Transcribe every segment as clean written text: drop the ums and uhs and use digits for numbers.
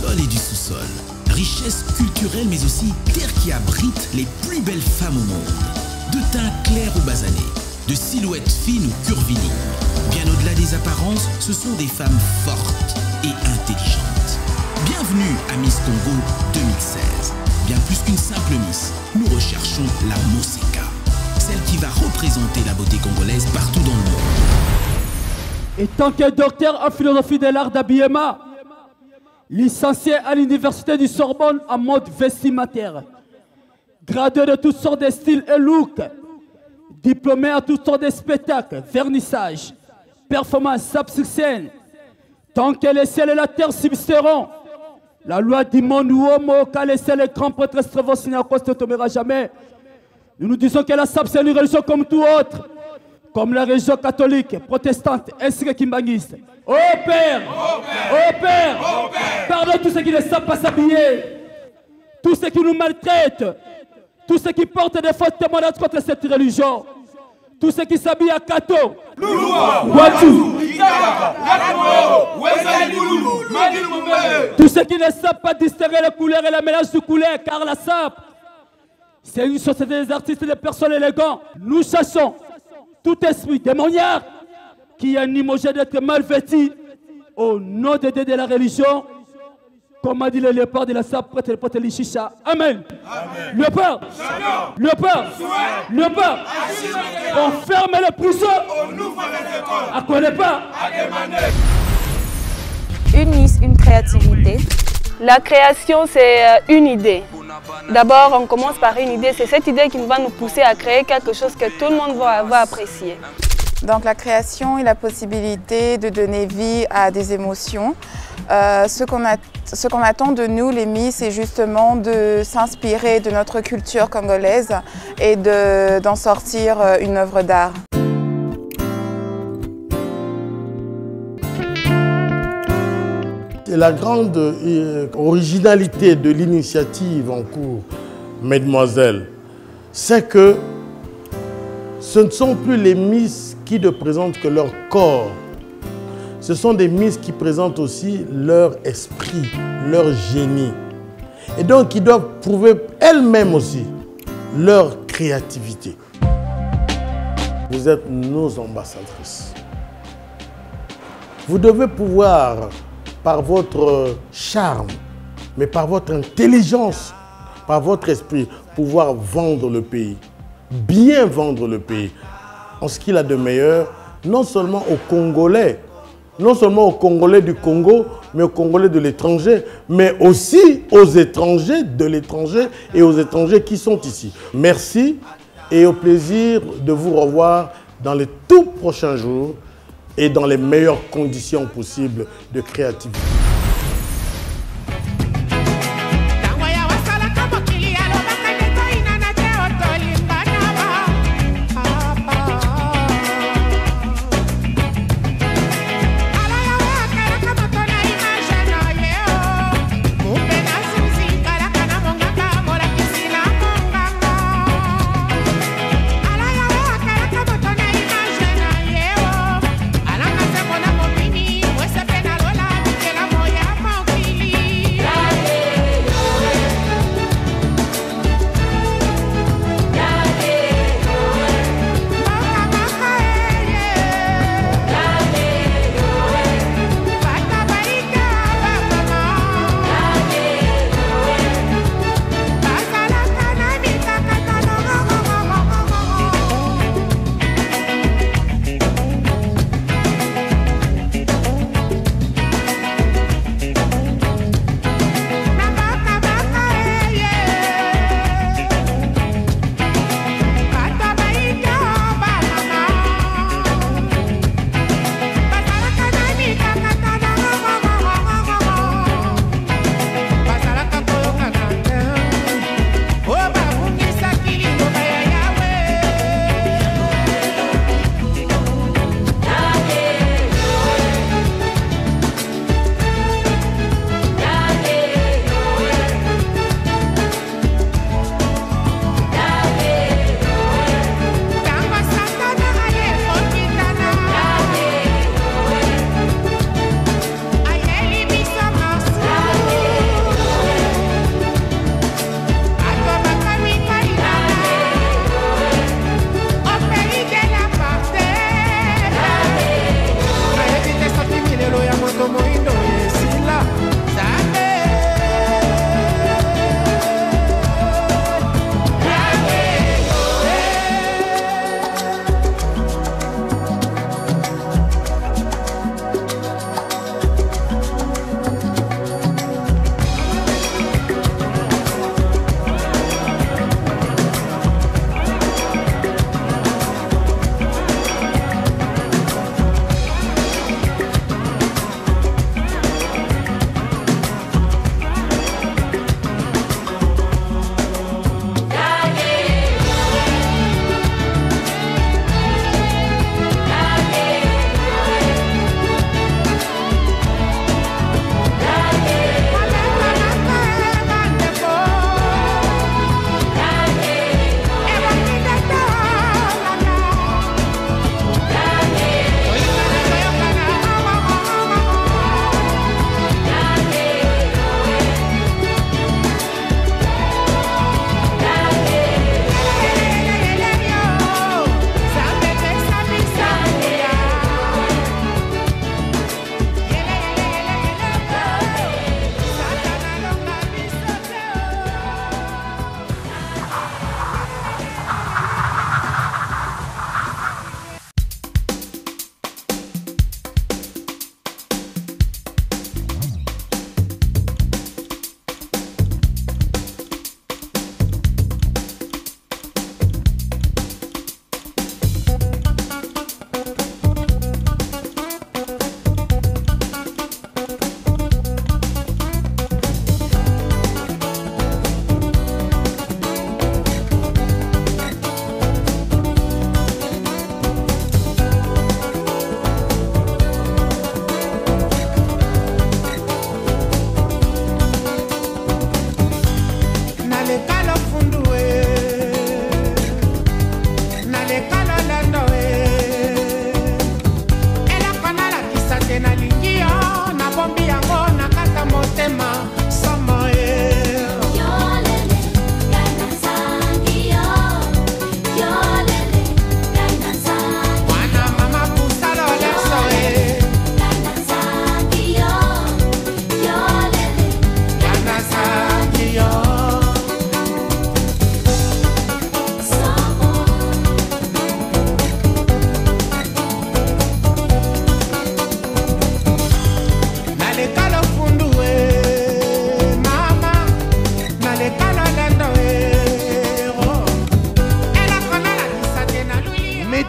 sol et du sous-sol. Richesse culturelle mais aussi terre qui abrite les plus belles femmes au monde. De teint clair ou basané, de silhouettes fines ou curvilignes. Bien au-delà des apparences, ce sont des femmes fortes et intelligentes. Bienvenue à Miss Congo 2016. Bien plus qu'une simple Miss, nous recherchons la Moseka, celle qui va représenter la beauté congolaise partout dans le monde. Et tant que docteur en philosophie de l'art d'habillement, licencié à l'université du Sorbonne en mode vestimentaire, gradué de toutes sortes de styles et looks, diplômé à toutes sortes de spectacles, vernissage, performance, sap sur scène, tant que les ciels et la terre subsisteront, la loi du monde ou homo, qu'à laisser les grands prêtres stravociner à cause ne tombera jamais. Nous nous disons que la SAP c'est une religion comme tout autre, comme la religion catholique, protestante, ainsi que kimbanguiste. Oh Père, pardonne tous ceux qui ne savent pas s'habiller, tous ceux qui nous maltraitent, tous ceux qui portent des fausses témoignages contre cette religion, tous ceux qui s'habillent à Kato, tous ceux qui ne savent pas distinguer les couleurs et la mélange de couleurs, car la SAP, c'est une société des artistes et des personnes élégantes. Nous chassons tout esprit démoniaque qui anime d'être mal vêtu au nom de Dieu de la religion. Comme a dit le léopard de la SAP, prêtre le pote Lishicha. Amen. Léopard, on ferme les prisons, on ne connaît pas. Une Miss, une créativité. La création, c'est une idée. D'abord, on commence par une idée. C'est cette idée qui va nous pousser à créer quelque chose que tout le monde va apprécier. Donc la création est la possibilité de donner vie à des émotions. Ce qu'on attend de nous, les Miss, c'est justement de s'inspirer de notre culture congolaise et d'en sortir une œuvre d'art. La grande originalité de l'initiative en cours, mesdemoiselles, c'est que ce ne sont plus les Miss qui ne présentent que leur corps. Ce sont des Miss qui présentent aussi leur esprit, leur génie. Et donc, ils doivent prouver elles-mêmes aussi leur créativité. Vous êtes nos ambassadrices. Vous devez pouvoir, par votre charme, mais par votre intelligence, par votre esprit, pouvoir vendre le pays. Bien vendre le pays. En ce qu'il a de meilleur, non seulement aux Congolais, non seulement aux Congolais du Congo, mais aux Congolais de l'étranger, mais aussi aux étrangers de l'étranger et aux étrangers qui sont ici. Merci et au plaisir de vous revoir dans les tout prochains jours et dans les meilleures conditions possibles de créativité.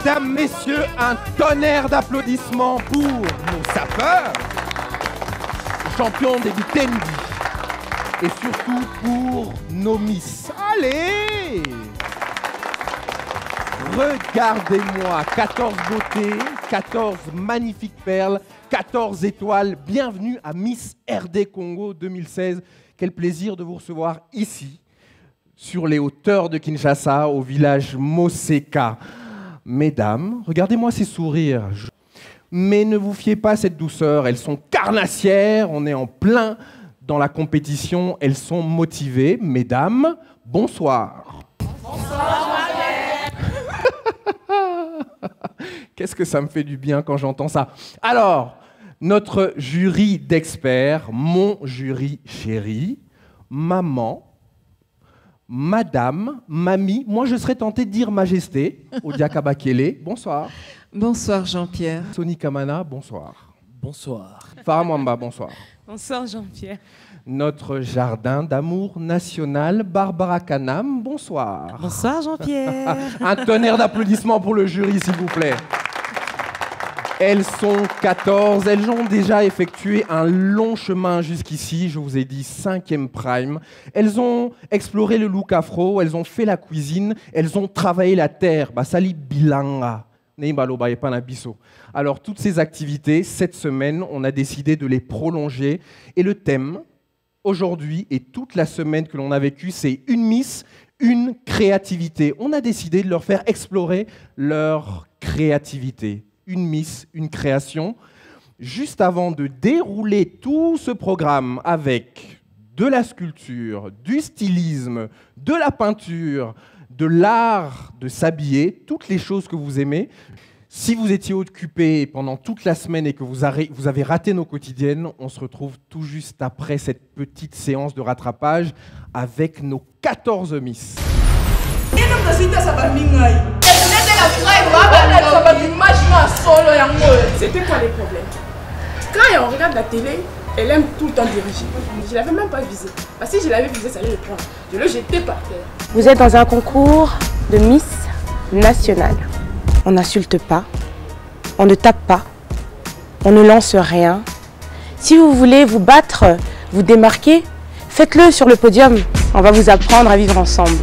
Mesdames, messieurs, un tonnerre d'applaudissements pour nos sapeurs, champions des Bitendi, et surtout pour nos Miss. Allez! Regardez-moi, 14 beautés, 14 magnifiques perles, 14 étoiles. Bienvenue à Miss RD Congo 2016. Quel plaisir de vous recevoir ici, sur les hauteurs de Kinshasa, au village Moseka. Mesdames, regardez-moi ces sourires. Mais ne vous fiez pas à cette douceur, elles sont carnassières, on est en plein dans la compétition, elles sont motivées. Mesdames, bonsoir. Bonsoir. Qu'est-ce que ça me fait du bien quand j'entends ça. Alors, notre jury d'experts, mon jury chéri, maman, madame, mamie, moi je serais tenté de dire majesté, Odia Kabakele, bonsoir. Bonsoir Jean-Pierre. Soni Kamana, bonsoir. Bonsoir. Farah Mwamba, bonsoir. Bonsoir Jean-Pierre. Notre jardin d'amour national, Barbara Kanam, bonsoir. Bonsoir Jean-Pierre. Un tonnerre d'applaudissements pour le jury, s'il vous plaît. Elles sont 14, elles ont déjà effectué un long chemin jusqu'ici, je vous ai dit 5e prime. Elles ont exploré le look afro, elles ont fait la cuisine, elles ont travaillé la terre. Basali bilanga. Alors toutes ces activités, cette semaine, on a décidé de les prolonger. Et le thème, aujourd'hui et toute la semaine que l'on a vécue, c'est une Miss, une créativité. On a décidé de leur faire explorer leur créativité. Une Miss, une création. Juste avant de dérouler tout ce programme avec de la sculpture, du stylisme, de la peinture, de l'art de s'habiller, toutes les choses que vous aimez. Si vous étiez occupé pendant toute la semaine et que vous avez raté nos quotidiennes, on se retrouve tout juste après cette petite séance de rattrapage avec nos 14 Miss. C'était quoi les problèmes? Quand on regarde la télé, elle aime tout le temps diriger. Je ne l'avais même pas visé. Parce que si je l'avais visé, ça allait le prendre. Je le jetais par terre. Vous êtes dans un concours de Miss nationale. On n'insulte pas, on ne tape pas, on ne lance rien. Si vous voulez vous battre, vous démarquer, faites-le sur le podium. On va vous apprendre à vivre ensemble.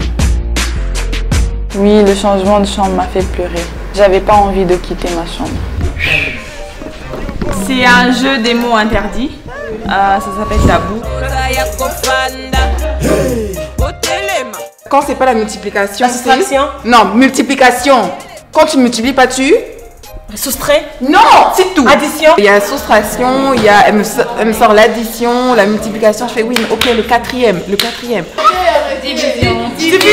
Oui, le changement de chambre m'a fait pleurer. J'avais pas envie de quitter ma chambre. C'est un jeu des mots interdits. Ça s'appelle tabou. Quand c'est pas la multiplication, c'est... Non, multiplication. Quand tu multiplies pas, tu... Soustrait? Non, c'est tout. Addition? Il y a soustraction, il y a... Elle me sort l'addition, la multiplication. Je fais oui, mais ok, le quatrième. Division.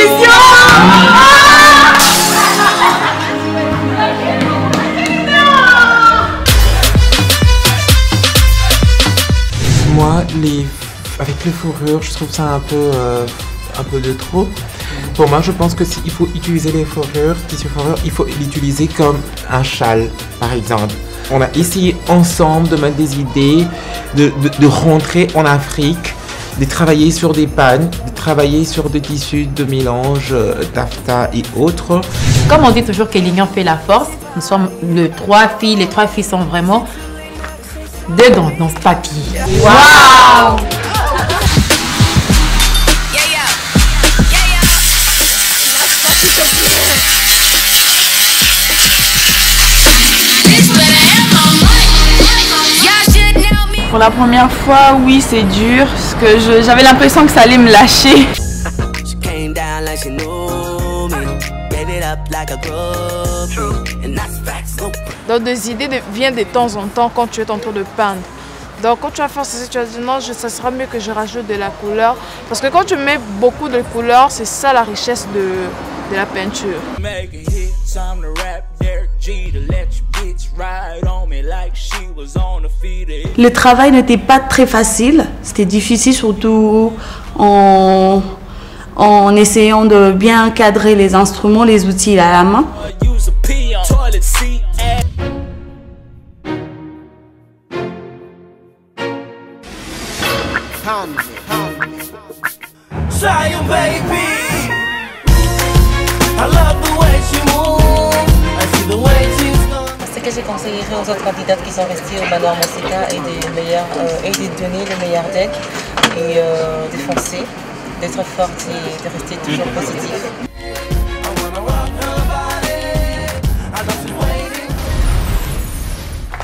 Moi, avec les fourrures, je trouve ça un peu de trop. Pour moi, je pense que s'il faut utiliser les fourrures, tissu fourrure, il faut l'utiliser comme un châle, par exemple. On a essayé ensemble de mettre des idées, de rentrer en Afrique, de travailler sur des pannes, de travailler sur des tissus de mélange, taffetas et autres. Comme on dit toujours que l'union fait la force, nous sommes les trois filles sont vraiment dedans dans ce papier. Waouh! Pour la première fois, oui, c'est dur, parce que j'avais l'impression que ça allait me lâcher. Donc des idées viennent de temps en temps quand tu es en train de peindre. Donc quand tu vas faire ceci, tu vas dire non, ça sera mieux que je rajoute de la couleur. Parce que quand tu mets beaucoup de couleurs, c'est ça la richesse de la peinture. Le travail n'était pas très facile, c'était difficile surtout en essayant de bien cadrer les instruments, les outils à la main. Zion, baby, I love the way she moves. Ce que je conseillerais aux autres candidates qui sont restées au manoir Moseka est de donner le meilleur d'elles et de foncer, d'être forte et de rester toujours positive.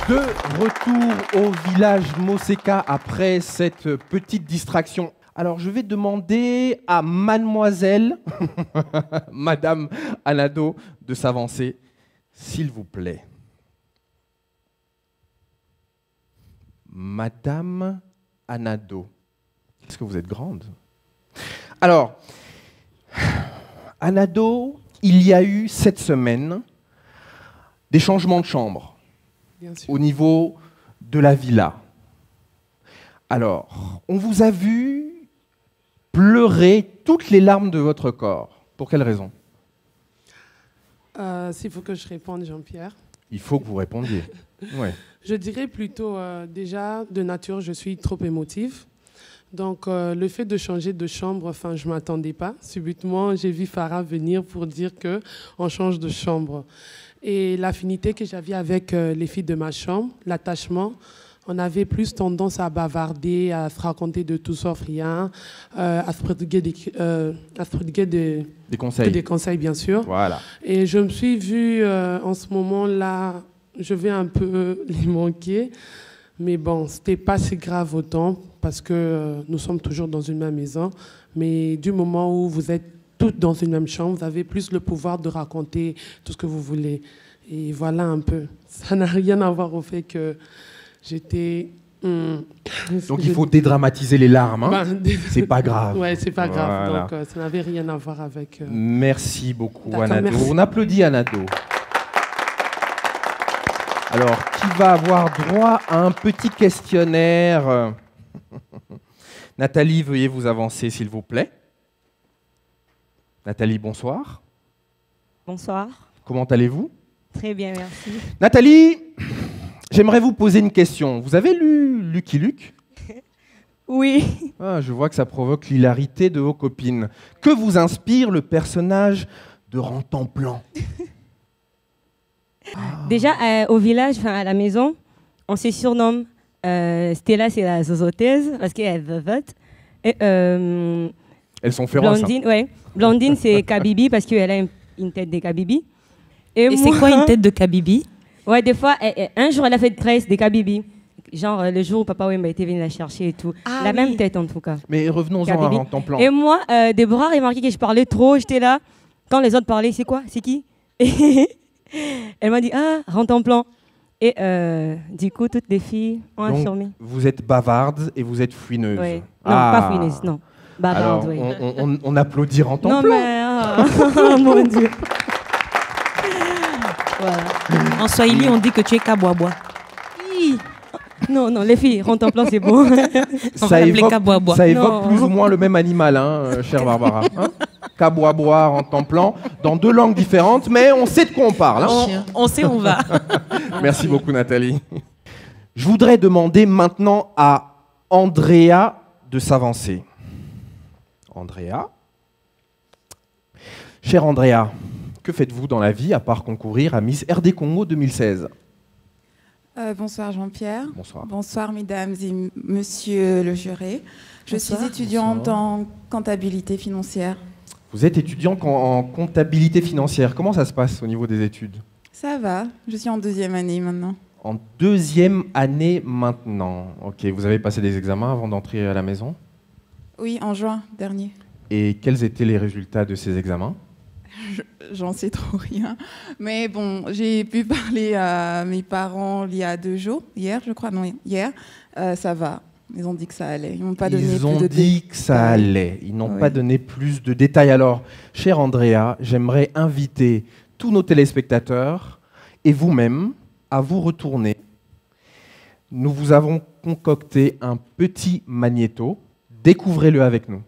De retour au village Moseka après cette petite distraction. Alors je vais demander à mademoiselle, Madame Anado, de s'avancer, s'il vous plaît. Madame Anado, est-ce que vous êtes grande? Alors, Anado, il y a eu cette semaine des changements de chambre au niveau de la villa. Alors, on vous a vu pleurer toutes les larmes de votre corps. Pour quelle raison? S'il faut que je réponde, Jean-Pierre. Il faut que vous répondiez. Ouais. Je dirais plutôt, déjà, de nature, je suis trop émotive. Donc, le fait de changer de chambre, enfin, je ne m'attendais pas. Subitement, j'ai vu Farah venir pour dire qu'on change de chambre. Et l'affinité que j'avais avec les filles de ma chambre, l'attachement, on avait plus tendance à bavarder, à se raconter de tout sauf rien, à se prodiguer des conseils, bien sûr. Voilà. Et je me suis vue en ce moment-là, je vais un peu les manquer. Mais bon, ce n'était pas si grave autant parce que nous sommes toujours dans une même maison. Mais du moment où vous êtes toutes dans une même chambre, vous avez plus le pouvoir de raconter tout ce que vous voulez. Et voilà un peu. Ça n'a rien à voir au fait que j'étais... Donc il faut dédramatiser les larmes. Hein. C'est pas grave. Ouais, c'est pas grave. Voilà. Donc ça n'avait rien à voir avec... Merci beaucoup, Anado. Merci. On applaudit Anado. Alors, qui va avoir droit à un petit questionnaire? Nathalie, veuillez vous avancer, s'il vous plaît. Nathalie, bonsoir. Bonsoir. Comment allez-vous? Très bien, merci. Nathalie, j'aimerais vous poser une question. Vous avez lu Lucky Luke? Oui. Ah, je vois que ça provoque l'hilarité de vos copines. Que vous inspire le personnage de Rantanplan? Déjà, au village, à la maison, on se surnomme Stella, c'est la zozothèse, parce qu'elle vote. Elles sont féroces. Blondine, ouais. Blondine, c'est Kabibi, parce qu'elle a une tête de Kabibi. Et c'est quoi une tête de Kabibi? Ouais, des fois, un jour, elle a fait 13 de Kabibi. Genre le jour où Papa Wemba était venu la chercher et tout. La même tête, en tout cas. Mais revenons-en à Rantanplan. Et moi, Déborah a remarqué que je parlais trop, j'étais là. Quand les autres parlaient, c'est quoi? C'est qui? Elle m'a dit, ah, Rantanplan. Et du coup, toutes les filles ont affirmé. Vous êtes bavarde et vous êtes fouineuse. Oui. Non, pas fouineuse, non. Bavarde, oui. On applaudit Rantanplan. Non, mais... Oh, mon Dieu. Voilà. En Swahili, on dit que tu es Kabwabwa. Non, les filles, Rantanplan, c'est bon. Ça évoque plus ou moins le même animal, hein, chère Barbara. Hein? Kabwabwa, Rantanplan, dans deux langues différentes, mais on sait de quoi on parle. Hein? On sait où on va. Merci beaucoup, Nathalie. Je voudrais demander maintenant à Andrea de s'avancer. Andrea. Chère Andrea, que faites-vous dans la vie à part concourir à Miss RD Congo 2016? Bonsoir Jean-Pierre. Bonsoir. Bonsoir mesdames et monsieur le juré. Je suis étudiante en comptabilité financière. Vous êtes étudiante en comptabilité financière. Comment ça se passe au niveau des études? Ça va, je suis en deuxième année maintenant. En deuxième année maintenant. Ok, vous avez passé des examens avant d'entrer à la maison? Oui, en juin dernier. Et quels étaient les résultats de ces examens? J'en sais trop rien. Mais bon, j'ai pu parler à mes parents il y a 2 jours. Hier, je crois. Non, hier. Ça va. Ils ont dit que ça allait. Ils n'ont pas donné plus de détails. Ils ont dit que ça allait. Ils n'ont pas donné plus de détails. Alors, chère Andrea, j'aimerais inviter tous nos téléspectateurs et vous-même à vous retourner. Nous vous avons concocté un petit magnéto. Découvrez-le avec nous.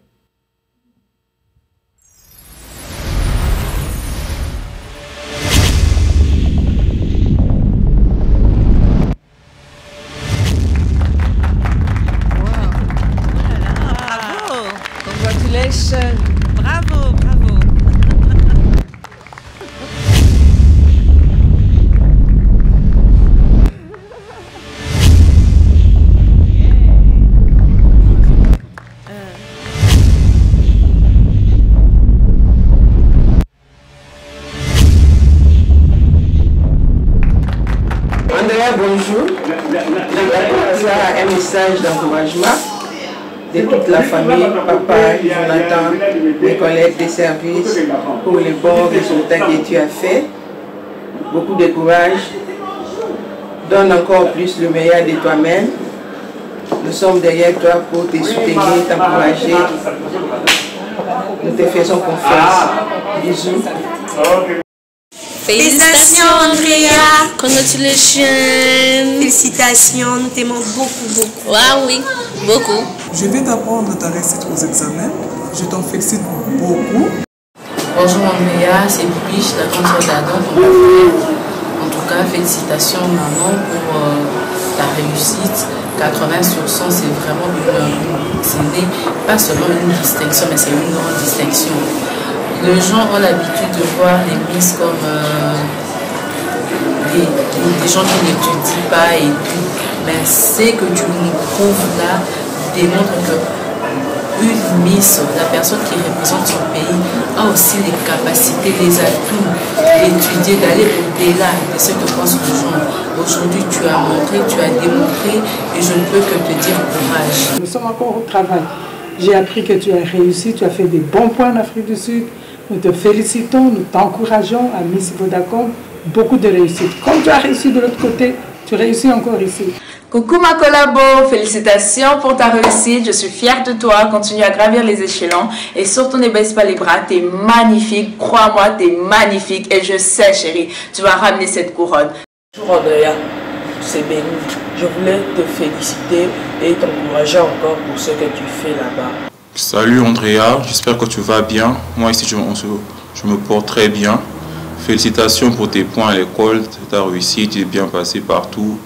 Bravo, bravo. message d'encouragement de toute la famille, papa, Jonathan, mes collègues des services, pour les bons résultats que tu as fait. Beaucoup de courage. Donne encore plus le meilleur de toi-même. Nous sommes derrière toi pour te soutenir, t'encourager. Nous te faisons confiance. Bisous. Félicitations Andrea. Congratulations. Félicitations, nous t'aimons beaucoup. Ah oui, beaucoup. Je vais t'apprendre ta réussite aux examens. Je t'en félicite beaucoup. Bonjour Andrea, c'est Bibiche, la grande sœur d'Adam, ton frère. En tout cas, félicitations maman pour ta réussite. 80 sur 100, c'est vraiment pas seulement une distinction, mais c'est une grande distinction. Les gens ont l'habitude de voir les Miss comme des gens qui n'étudient pas et tout. Mais ce que tu nous prouves là démontre que une Miss, la personne qui représente son pays, a aussi les capacités, les atouts d'étudier, d'aller au-delà de ce que pensent les gens. Aujourd'hui, tu as montré, tu as démontré et je ne peux que te dire courage. Nous sommes encore au travail. J'ai appris que tu as réussi, tu as fait des bons points en Afrique du Sud. Nous te félicitons, nous t'encourageons à Miss Vodacom. Beaucoup de réussite. Comme tu as réussi de l'autre côté, tu réussis encore ici. Coucou ma collabo, félicitations pour ta réussite, je suis fière de toi, continue à gravir les échelons et surtout ne baisse pas les bras, t'es magnifique, crois-moi, t'es magnifique et je sais chérie, tu vas ramener cette couronne. Bonjour Andrea, c'est Béni, je voulais te féliciter et t'encourager encore pour ce que tu fais là-bas. Salut Andrea, j'espère que tu vas bien, moi ici je me porte très bien. Félicitations pour tes points à l'école, ta réussite, tu es bien passé partout.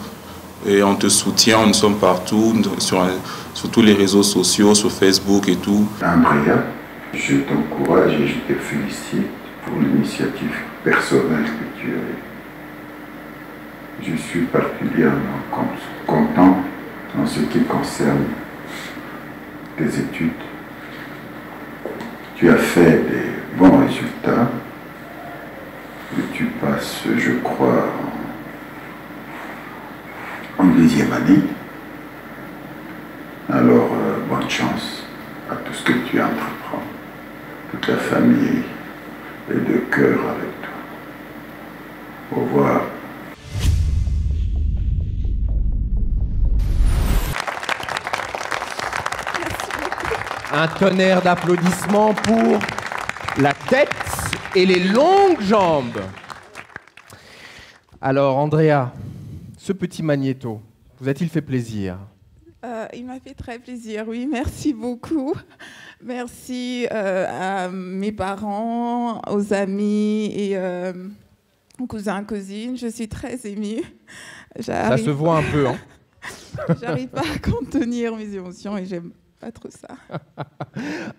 Et on te soutient, nous sommes partout, sur tous les réseaux sociaux, sur Facebook et tout. Andrea, je t'encourage et je te félicite pour l'initiative personnelle que tu as eue. Je suis particulièrement content en ce qui concerne tes études. Tu as fait des bons résultats et tu passes, je crois, en deuxième année. Alors, bonne chance à tout ce que tu entreprends. Toute la famille est de cœur avec toi. Au revoir. Un tonnerre d'applaudissements pour la tête et les longues jambes. Alors, Andrea, ce petit magnéto, vous a-t-il fait plaisir? Il m'a fait très plaisir, oui, merci beaucoup. Merci à mes parents, aux amis et aux cousins, cousines. Je suis très émue. Ça se voit un peu, hein? J'arrive pas à contenir mes émotions et j'aime pas trop ça.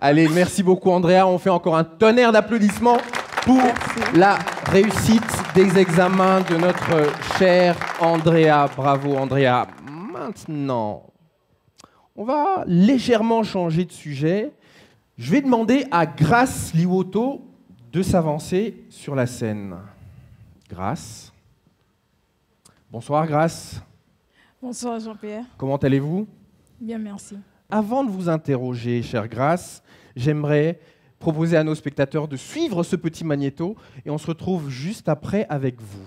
Allez, merci beaucoup Andrea. On fait encore un tonnerre d'applaudissements pour la réussite des examens de notre chère Andrea. Bravo Andrea. Maintenant, on va légèrement changer de sujet. Je vais demander à Grace Liwoto de s'avancer sur la scène. Grace. Bonsoir Grace. Bonsoir Jean-Pierre. Comment allez-vous? Bien, merci. Avant de vous interroger, chère Grace, j'aimerais proposer à nos spectateurs de suivre ce petit magnéto et on se retrouve juste après avec vous.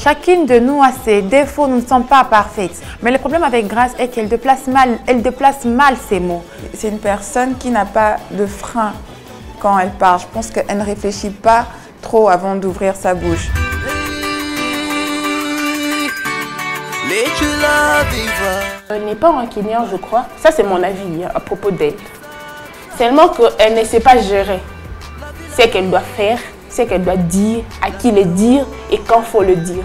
Chacune de nous a ses défauts, nous ne sommes pas parfaites. Mais le problème avec Grace est qu'elle déplace mal ses mots. C'est une personne qui n'a pas de frein quand elle parle. Je pense qu'elle ne réfléchit pas trop avant d'ouvrir sa bouche. Elle n'est pas rancunière, je crois. Ça, c'est mon avis à propos d'elle. Seulement qu'elle ne sait pas gérer ce qu'elle doit faire, ce qu'elle doit dire, à qui le dire et quand il faut le dire.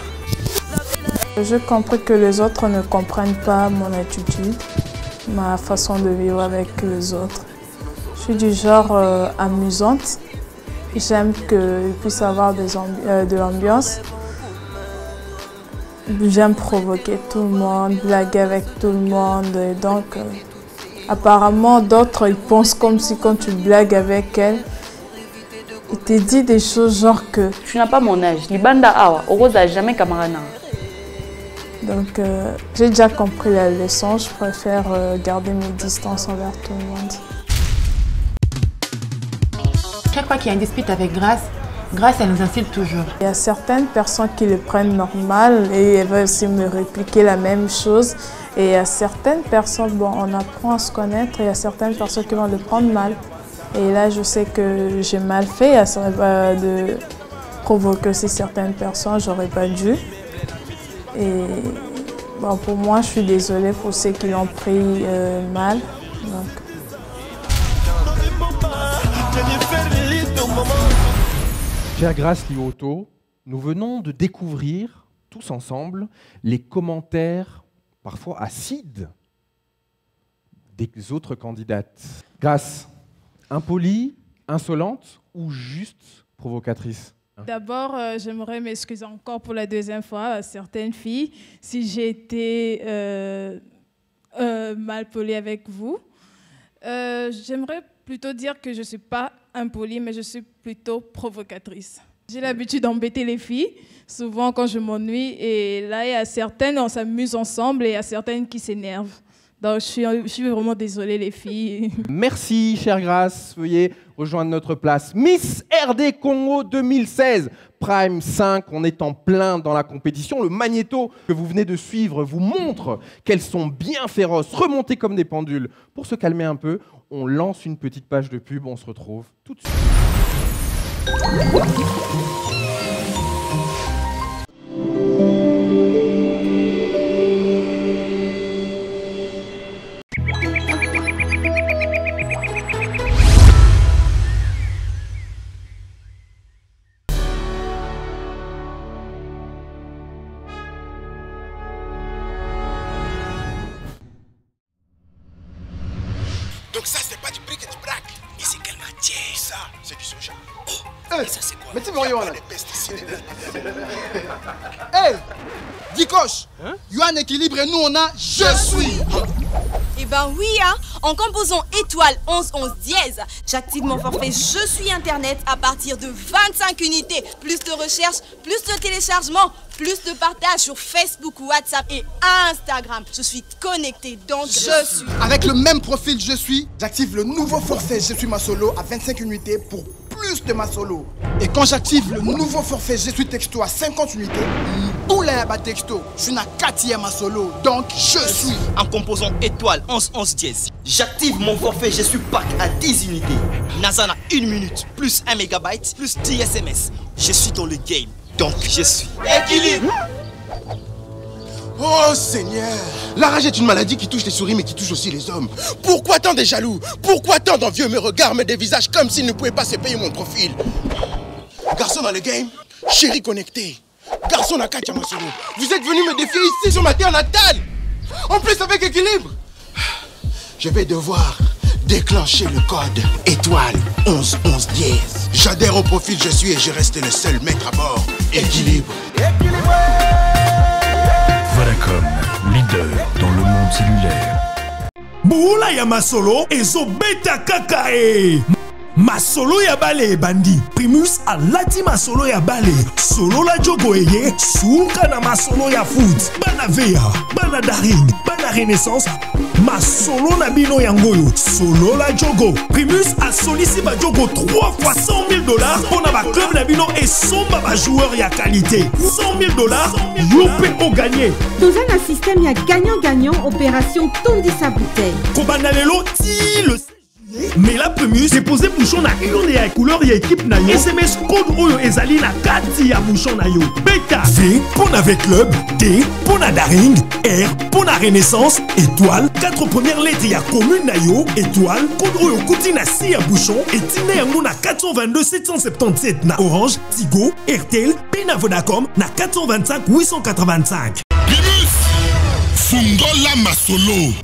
Je comprends que les autres ne comprennent pas mon attitude, ma façon de vivre avec les autres. Je suis du genre amusante. J'aime qu'il puisse y avoir de l'ambiance. J'aime provoquer tout le monde, blaguer avec tout le monde. Et donc, Apparemment, d'autres, ils pensent comme si quand tu blagues avec elle, ils te disent des choses genre que... Tu n'as pas mon âge. Libanda awa, Oroza jamais camarade. Donc, j'ai déjà compris la leçon. Je préfère garder mes distances envers tout le monde. Chaque fois qu'il y a une dispute avec Grace, elle nous insulte toujours. Il y a certaines personnes qui le prennent normal et elles veulent aussi me répliquer la même chose. Et il y a certaines personnes, bon, on apprend à se connaître, et il y a certaines personnes qui vont le prendre mal. Et là, je sais que j'ai mal fait, de provoquer aussi certaines personnes, j'aurais pas dû. Et bon, pour moi, je suis désolée pour ceux qui l'ont pris mal. Donc. Chère Grace Lioto, nous venons de découvrir tous ensemble les commentaires parfois acides des autres candidates. Grace, impolie, insolente ou juste provocatrice? D'abord, j'aimerais m'excuser encore pour la deuxième fois à certaines filles si j'ai été mal polie avec vous. J'aimerais plutôt dire que je ne suis pas impolie, mais je suis plutôt provocatrice. J'ai l'habitude d'embêter les filles, souvent quand je m'ennuie. Et là, il y a certaines, on s'amuse ensemble et il y a certaines qui s'énervent. Donc, je suis vraiment désolée, les filles. Merci, chère Grace. Veuillez rejoindre notre place. Miss RD Congo 2016, Prime 5. On est en plein dans la compétition. Le magnéto que vous venez de suivre vous montre qu'elles sont bien féroces, remontées comme des pendules. Pour se calmer un peu, on lance une petite page de pub. On se retrouve tout de suite. Donc ça, c'est pas du bric et du brac. Et c'est quelle matière? Ça, c'est du soja. Oh, et ça, c'est quoi? Mais tu vois, là. Les pesticides. Hey, Dikoche, il y a un équilibre et nous, on a je suis. Eh ben oui, hein. En composant étoile 11 11 dièse, j'active mon forfait Je suis Internet à partir de 25 unités. Plus de recherche, plus de téléchargement, plus de partage sur Facebook, WhatsApp et Instagram. Je suis connecté, donc je suis. Avec le même profil Je suis, j'active le nouveau forfait Je suis ma solo à 25 unités pour plus de ma solo. Et quand j'active le nouveau forfait Je suis texto à 50 unités, tous les texto, je suis na 4e ma solo, donc je suis. En composant étoile 11 11 dièse, j'active mon forfait Je suis pack à 10 unités. Nazana 1 minute, plus 1 mégabyte, plus 10 SMS. Je suis dans le game, donc je suis. Équilibre. Oh Seigneur, la rage est une maladie qui touche les souris mais qui touche aussi les hommes. Pourquoi tant de jaloux? Pourquoi tant d'envieux me regardent, me dévisagent comme s'ils ne pouvaient pas se payer mon profil? Garçon dans le game, chéri connecté. Garçon à Katia Masolo, vous êtes venu me défier ici sur ma terre natale. En plus avec équilibre. Je vais devoir déclencher le code étoile 11 11 dièse. J'adhère au profil Je suis et je reste le seul maître à bord. Équilibre. Vodacom, leader dans le monde cellulaire. Boula ya masolo ezobeta kaka e. Masolo ya bale bandi. Primus alati masolo ya bale. Solo la jogo eye. Suka na masolo ya foot. Bana Vea, bana Daring, bana Renaissance. Masolo na bino yangoyo. Solo la jogo. Primus a sollicité ba jogo 3 fois $100,000 pour na ba club na bino et somba ba joueur ya qualité. $100,000, youpe au gagné. Dans un système ya gagnant-gagnant, opération Tondi sa bouteille. Kobana lelo ti le mais la Primus déposé bouchon na une ya couleur ya équipe na yo. SMS code oyo ezali na kati ya bouchon na yo. Beta V pour avec club, D pour na Daring, R pour na Renaissance, étoile 4 premières lettres ya commune na yo, étoile code oyo kuti na si ya bouchon et tina yango na 422 777 na Orange, Tigo, Airtel, pe na Vodacom na 425 885. Primus Fungola Masolo.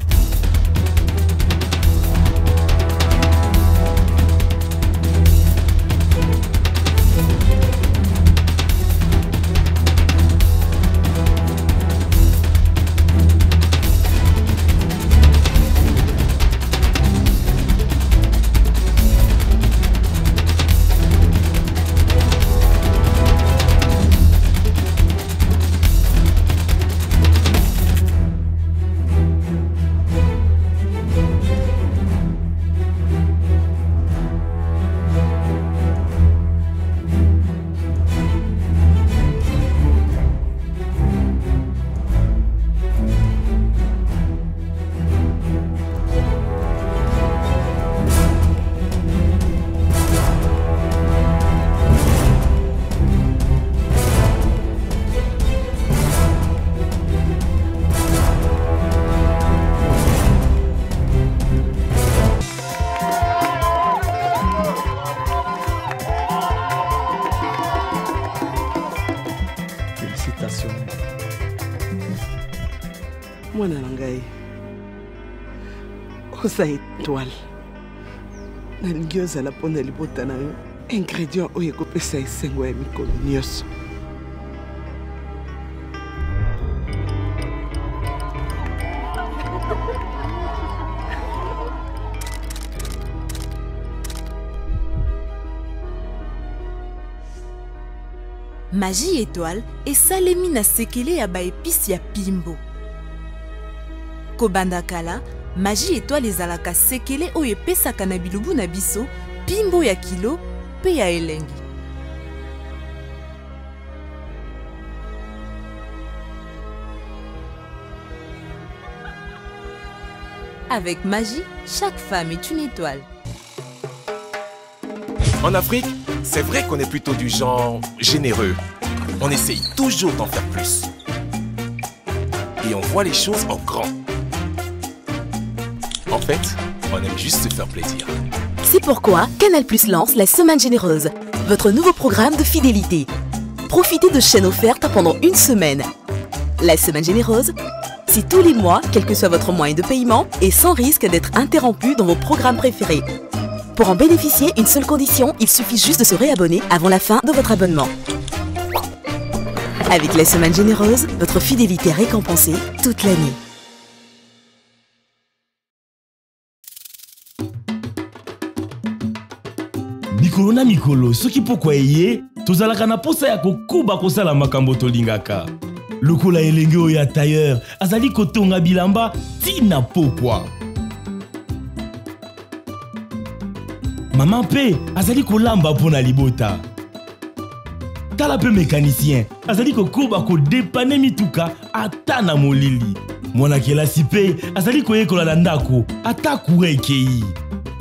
oza étoile nalingi ozala mpona libota na yo ingrédient oyo ekopesa esengo ya mikolo nyonso. Magie étoile et salemi na sekele ya baépice ya pimbo. Kobanda kala, magie étoile ezalaka sekele oyo epesaka na bilubu na biso, pimbo ya kilo pe ya elengi. Avec magie, chaque femme est une étoile. En Afrique, c'est vrai qu'on est plutôt du genre généreux. On essaye toujours d'en faire plus. Et on voit les choses en grand. En fait, on aime juste se faire plaisir. C'est pourquoi Canal+ lance la Semaine Généreuse, votre nouveau programme de fidélité. Profitez de chaînes offertes pendant une semaine. La Semaine Généreuse, c'est tous les mois, quel que soit votre moyen de paiement, et sans risque d'être interrompu dans vos programmes préférés. Pour en bénéficier, une seule condition, il suffit juste de se réabonner avant la fin de votre abonnement. Avec la Semaine Généreuse, votre fidélité est récompensée toute l'année. Mikolo na mikolo, soki pokwa eye, tozalaka na posa ya kokuba kosala makambo tolingaka. Lokola elenge oyo ya tailleur, azali kotonga bilamba tina pokwa. Maman pe azali kolamba pona libota. Tala pe mécanicien azali kokuba kodepane mituka ata na molili. Mwana kelasi pe azali koyekola na ndako ata courant ekei.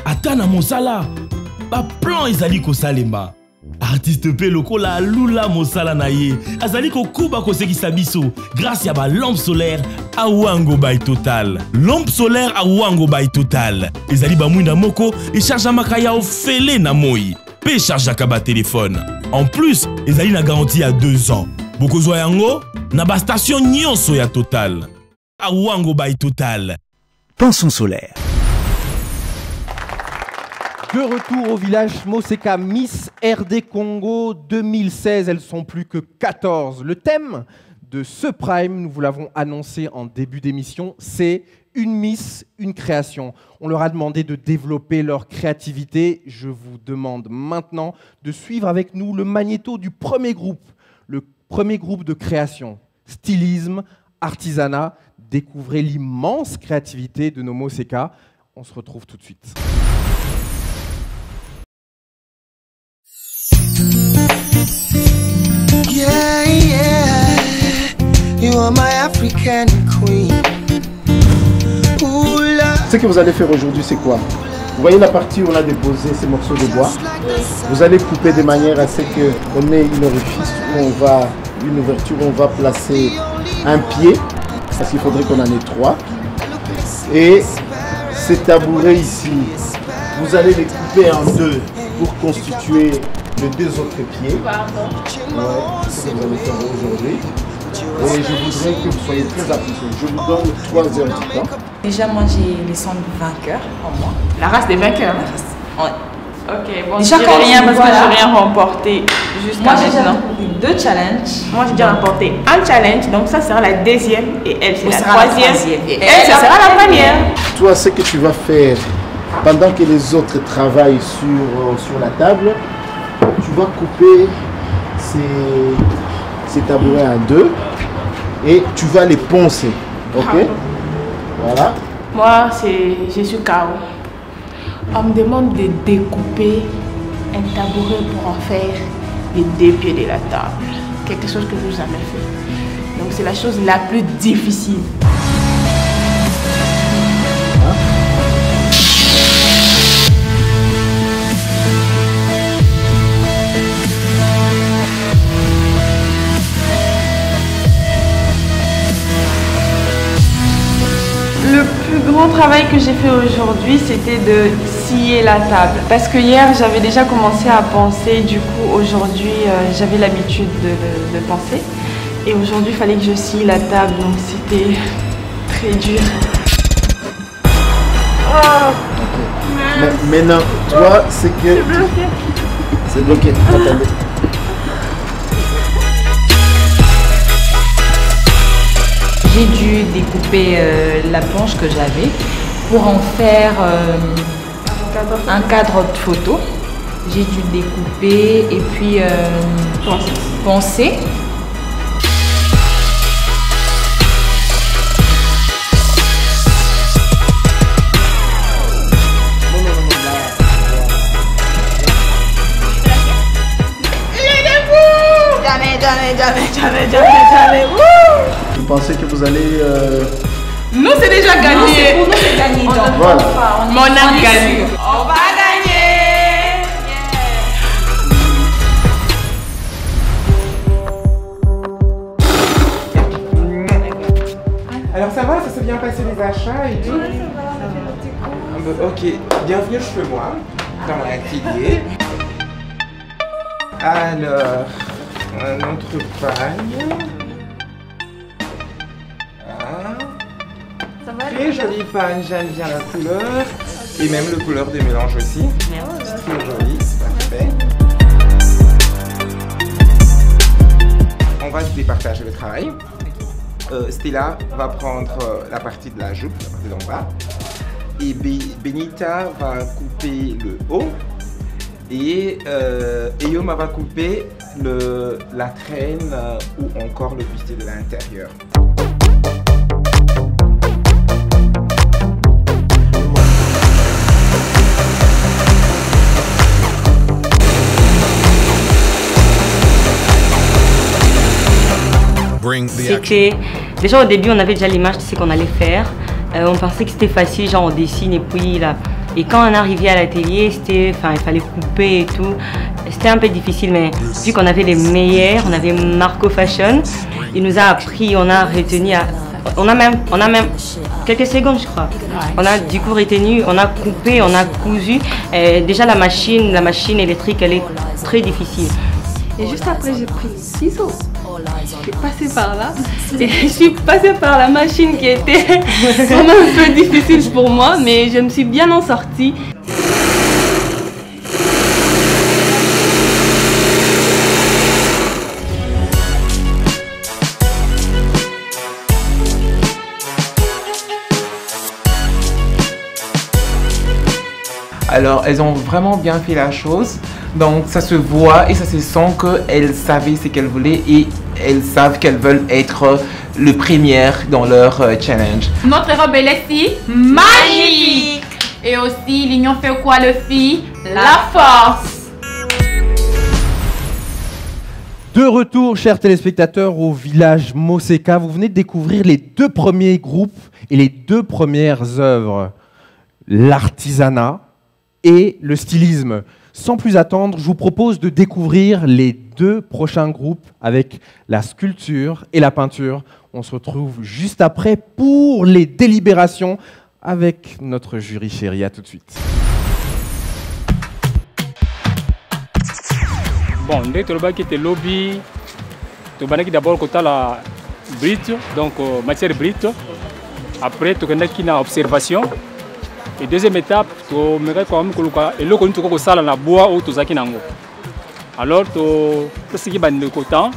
Ata na mosala ba plan ezali kosalema. Artiste pe lokola alula mosala na ye azali kokuba kosekisa biso grâce ya ba lampe solaire Awango by Total. Lampe solaire Awango by Total ezali ba mwinda moko echargeamaka ya ofele na moi pe chargeaka ba téléphone. En plus ezali na garantie ya 2 ans. Bokozwa yango na ba station nyonso ya Total. Awango by Total. Pension solaire. De retour au village Moseka Miss RD Congo 2016, elles sont plus que 14. Le thème de ce Prime, nous vous l'avons annoncé en début d'émission, c'est une Miss, une création. On leur a demandé de développer leur créativité. Je vous demande maintenant de suivre avec nous le magnéto du premier groupe de création. Stylisme, artisanat, découvrez l'immense créativité de nos Moseka. On se retrouve tout de suite. Yeah, yeah, you are my African queen. Ce que vous allez faire aujourd'hui, c'est quoi? Vous voyez la partie où on a déposé ces morceaux de bois. Vous allez couper de manière à ce qu'on ait une orifice où on va, une ouverture où on va placer un pied, parce qu'il faudrait qu'on en ait 3. Et ces tabourets ici, vous allez les couper en 2 pour constituer les 2 autres pieds. Ouais, c'est ce que vous allez faire aujourd'hui. Et je voudrais que vous soyez très appliqués. Je vous donne 3 heures du temps. Déjà, moi, j'ai le son de vainqueur en moi. La race des vainqueurs. La race. Ouais. Ok, bon, déjà, je dirais rien parce que je n'ai rien remporté jusqu'à maintenant. Moi, j'ai 2 challenges. Moi, j'ai déjà remporté un challenge, donc ça sera la 2e et elle, c'est la 3e. Et elle, ça sera la première. Toi, ce que tu vas faire pendant que les autres travaillent sur la table, tu vas couper ces tabourets en 2 et tu vas les poncer. Ok? Voilà. Moi, je suis KO. On me demande de découper un tabouret pour en faire les 2 pieds de la table. Quelque chose que je n'ai jamais fait. Donc c'est la chose la plus difficile. Le plus grand travail que j'ai fait aujourd'hui, c'était de scier la table. Parce que hier, j'avais déjà commencé à penser, du coup, aujourd'hui, j'avais l'habitude de penser. Et aujourd'hui, il fallait que je scie la table, donc c'était très dur. Maintenant, toi, c'est que... C'est bloqué. C'est bloqué. Attendez. J'ai dû découper la planche que j'avais pour en faire un cadre de photo. J'ai dû découper et puis poncer. Jamais. Vous pensez que vous allez... Nous, c'est déjà gagné. Non, c'est pour nous, c'est gagné. Voilà. On a gagné. On va gagner. Alors ça va, ça s'est bien passé les achats et tout? Ok, bienvenue chez moi, dans mon atelier. Alors, notre pagne. Très jolie pagne, j'aime bien la couleur. Et même la couleur des mélanges aussi. C'est très joli, c'est parfait. On va se départager le travail. Stella va prendre la partie de la jupe, la partie d'en bas. Et Benita va couper le haut. Et Yoma va couper la traîne ou encore le bustier de l'intérieur. C'était... Déjà au début on avait déjà l'image de ce qu'on allait faire. On pensait que c'était facile, genre on dessine et puis là. Et quand on est arrivé à l'atelier, il fallait couper et tout. C'était un peu difficile, mais vu qu'on avait les meilleurs, on avait Marco Fashion, il nous a appris, on a retenu, on a même quelques secondes je crois. On a du coup retenu, on a coupé, on a cousu. Et déjà la machine électrique, elle est très difficile. Et juste après j'ai pris les ciseaux. Je suis passée par là et je suis passée par la machine qui était vraiment un peu difficile pour moi, mais je me suis bien en sortie. Alors, elles ont vraiment bien fait la chose. Donc, ça se voit et ça se sent qu'elles savaient ce qu'elles voulaient et elles savent qu'elles veulent être le première dans leur challenge. Notre robe elle est si magnifique. Et aussi, l'union fait quoi le filles? La force. De retour, chers téléspectateurs, au village Moseka. Vous venez de découvrir les 2 premiers groupes et les 2 premières œuvres. L'artisanat et le stylisme. Sans plus attendre, je vous propose de découvrir les 2 prochains groupes avec la sculpture et la peinture. On se retrouve juste après pour les délibérations avec notre jury chéri. À tout de suite. Bon, dès que tu était lobby, tu as d'abord la brute, donc matière brute. Après, tu as une observation. Et deuxième étape, tu as quand même le bois ou tu as alors, tu as le coton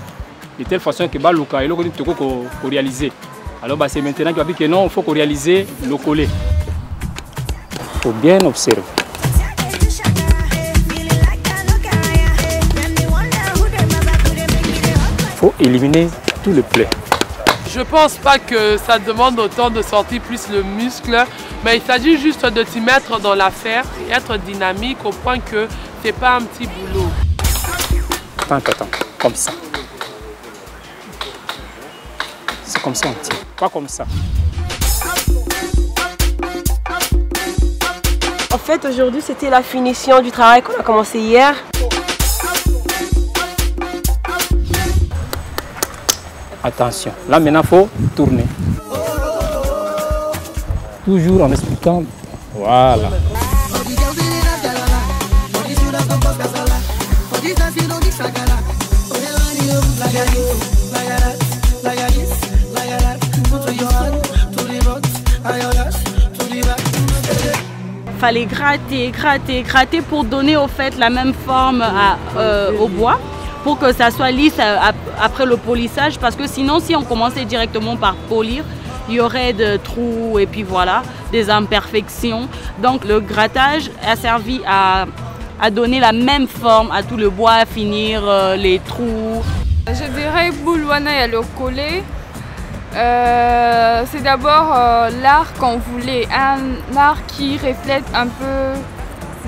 de telle façon que tu as réaliser. Alors, c'est maintenant qu'il va dire que non, il faut réaliser le collet. Il faut bien observer. Il faut éliminer tout le plat. Je pense pas que ça demande autant de sortir plus le muscle, mais il s'agit juste de t'y mettre dans l'affaire et être dynamique au point que c'est pas un petit boulot. Attends, comme ça. C'est comme ça on tire, pas comme ça. En fait, aujourd'hui, c'était la finition du travail qu'on a commencé hier. Attention, là maintenant il faut tourner. Toujours en expliquant. Voilà. fallait gratter pour donner au fait la même forme au bois, pour que ça soit lisse après le polissage, parce que sinon si on commençait directement par polir, il y aurait des trous et puis voilà, des imperfections. Donc le grattage a servi à donner la même forme à tout le bois, à finir les trous. Je dirais Boulwana et le collé. C'est d'abord l'art qu'on voulait, un art qui reflète un peu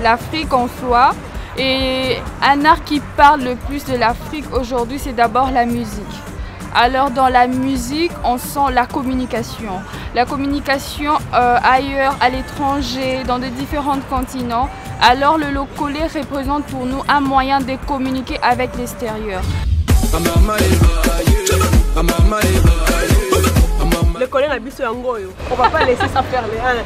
l'Afrique en soi. Et un art qui parle le plus de l'Afrique aujourd'hui, c'est d'abord la musique. Alors dans la musique, on sent la communication. La communication ailleurs, à l'étranger, dans de différents continents. Alors le lokolé représente pour nous un moyen de communiquer avec l'extérieur. Le collègue a biso yango yo. On va pas laisser ça faire les uns.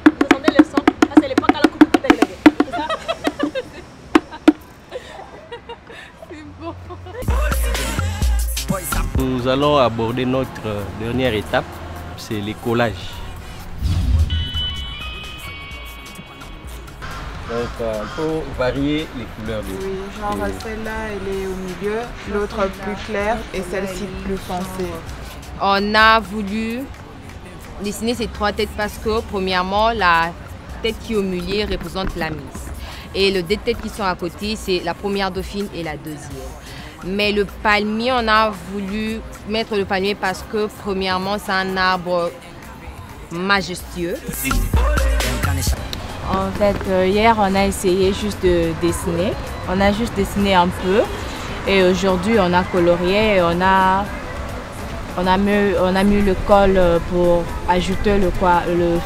Vous entendez le son? Ah, c'est les pas à la coupe de c'est ça? C'est bon. Nous allons aborder notre dernière étape, c'est les collages. Donc on peut varier les couleurs. Oui, genre celle-là elle est au milieu, l'autre plus claire et celle-ci plus foncée. On a voulu dessiner ces trois têtes parce que premièrement la tête qui est au milieu représente la Miss. Et les deux têtes qui sont à côté c'est la première dauphine et la deuxième. Mais le palmier, on a voulu mettre le palmier parce que premièrement c'est un arbre majestueux. En fait, hier, on a essayé juste de dessiner. On a juste dessiné un peu. Et aujourd'hui, on a colorié et on a mis le col pour ajouter le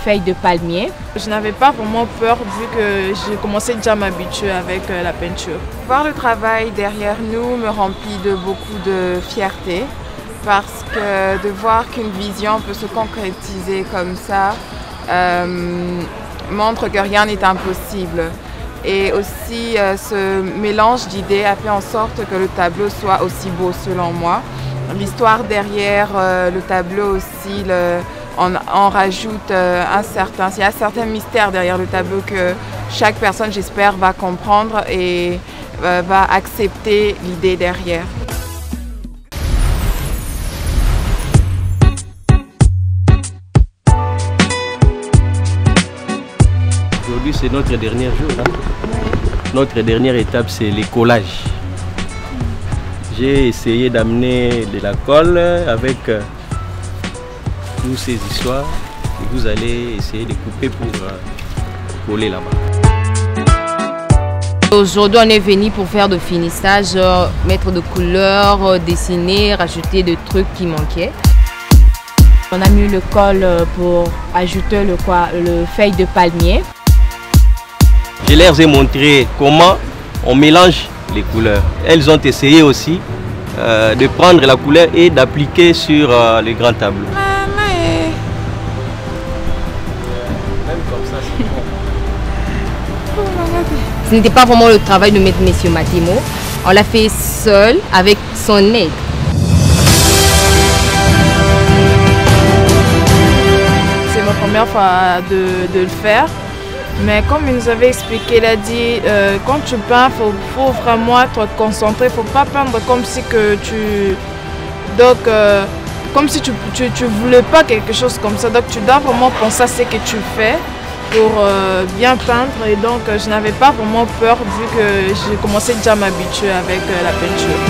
feuille de palmier. Je n'avais pas vraiment peur vu que j'ai commencé déjà à m'habituer avec la peinture. Voir le travail derrière nous me remplit de beaucoup de fierté parce que de voir qu'une vision peut se concrétiser comme ça montre que rien n'est impossible. Et aussi ce mélange d'idées a fait en sorte que le tableau soit aussi beau selon moi. L'histoire derrière le tableau aussi, on rajoute il y a un certain mystère derrière le tableau que chaque personne, j'espère, va comprendre et va accepter l'idée derrière. Aujourd'hui, c'est notre dernier jour. Hein. Notre dernière étape, c'est les collages. J'ai essayé d'amener de la colle avec toutes ces histoires et vous allez essayer de couper pour coller là-bas. Aujourd'hui, on est venu pour faire de finissage, mettre de couleurs, dessiner, rajouter des trucs qui manquaient. On a mis le col pour ajouter le feuille de palmier. Je leur ai montré comment on mélange les couleurs. Elles ont essayé aussi de prendre la couleur et d'appliquer sur les grands tableaux. Même comme ça, c'est bon. Ce n'était pas vraiment le travail de M. Matimo. On l'a fait seul avec son aide. C'est ma première fois de le faire. Mais comme il nous avait expliqué, il a dit quand tu peins, il faut vraiment te concentrer, il ne faut pas peindre comme si que comme si tu voulais pas quelque chose comme ça. Donc tu dois vraiment penser à ce que tu fais pour bien peindre. Et donc je n'avais pas vraiment peur vu que j'ai commencé déjà à m'habituer avec la peinture.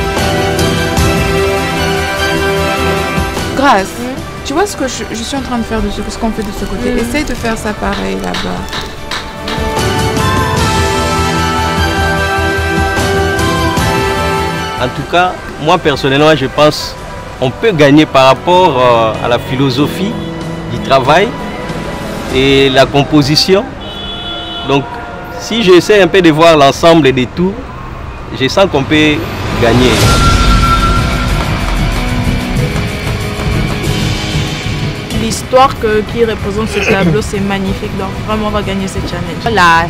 Grâce, tu vois ce que je suis en train de faire de ce qu'on fait de ce côté. Essaye de faire ça pareil là-bas. En tout cas, moi personnellement, je pense qu'on peut gagner par rapport à la philosophie du travail et la composition. Donc, si j'essaie un peu de voir l'ensemble des tout, je sens qu'on peut gagner. L'histoire qui représente ce tableau, c'est magnifique. Donc, vraiment, on va gagner ce challenge. La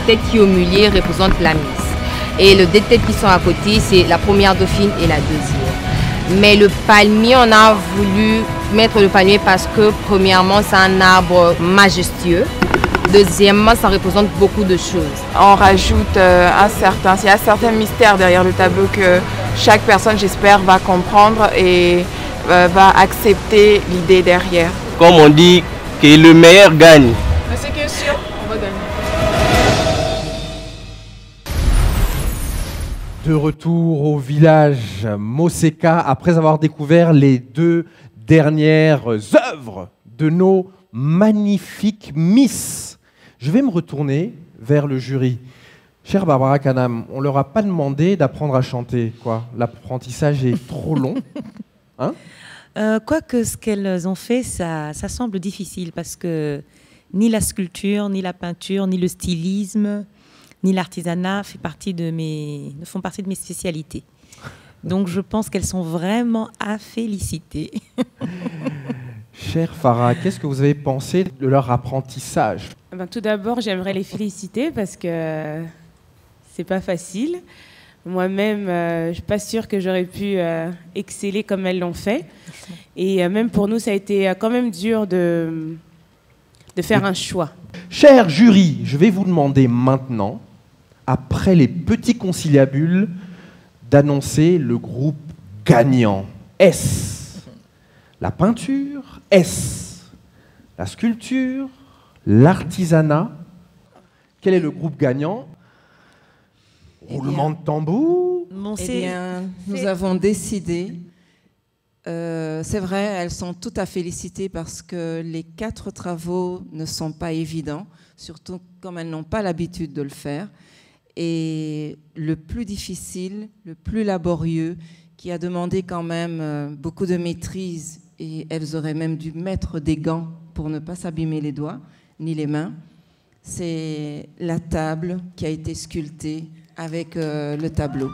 tête qui est au milieu représente la Miss. Et les deux têtes qui sont à côté, c'est la première dauphine et la deuxième. Mais le palmier, on a voulu mettre le palmier parce que premièrement, c'est un arbre majestueux. Deuxièmement, ça représente beaucoup de choses. On rajoute il y a un certain mystère derrière le tableau que chaque personne, j'espère, va comprendre et va accepter l'idée derrière. Comme on dit, que le meilleur gagne. Mais c'est que sûr, on va gagner. De retour au village Moseka, après avoir découvert les 2 dernières œuvres de nos magnifiques Miss. Je vais me retourner vers le jury. Chère Barbara Kanam, on ne leur a pas demandé d'apprendre à chanter, quoi. L'apprentissage est trop long. Hein? Quoique ce qu'elles ont fait, ça semble difficile parce que ni la sculpture, ni la peinture, ni le stylisme, ni l'artisanat font partie de mes spécialités. Donc je pense qu'elles sont vraiment à féliciter. Chère Farah, qu'est-ce que vous avez pensé de leur apprentissage? Tout d'abord, j'aimerais les féliciter parce que c'est pas facile. Moi-même, je suis pas sûre que j'aurais pu exceller comme elles l'ont fait. Et même pour nous, ça a été quand même dur de faire un choix. Cher jury, je vais vous demander maintenant, après les petits conciliabules, d'annoncer le groupe gagnant. Est-ce la peinture? Est-ce la sculpture? L'artisanat? Quel est le groupe gagnant? Roulement de tambour? Eh bien, nous avons décidé, c'est vrai, elles sont toutes à féliciter parce que les 4 travaux ne sont pas évidents, surtout comme elles n'ont pas l'habitude de le faire. Et le plus difficile, le plus laborieux, qui a demandé quand même beaucoup de maîtrise, et elles auraient même dû mettre des gants pour ne pas s'abîmer les doigts ni les mains, c'est la table qui a été sculptée avec le tableau.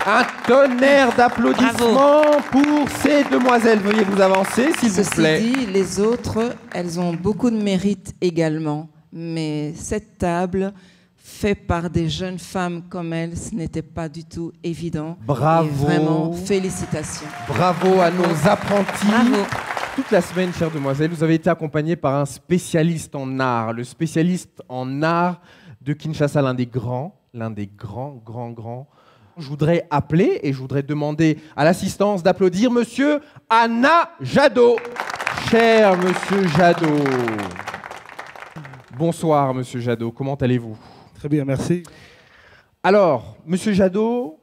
Un tonnerre d'applaudissements pour ces demoiselles. Veuillez vous avancer, s'il vous plaît. Ceci dit, les autres, elles ont beaucoup de mérite également. Mais cette table, faite par des jeunes femmes comme elles, ce n'était pas du tout évident. Bravo. Et vraiment, félicitations. Bravo à nos apprentis. Bravo. Toute la semaine, chères demoiselles, vous avez été accompagnées par un spécialiste en art. Le spécialiste en art de Kinshasa, l'un des grands. Je voudrais appeler et je voudrais demander à l'assistance d'applaudir Monsieur Anna Jadot. Cher Monsieur Jadot. Bonsoir Monsieur Jadot, comment allez-vous? Très bien, merci. Alors, Monsieur Jadot,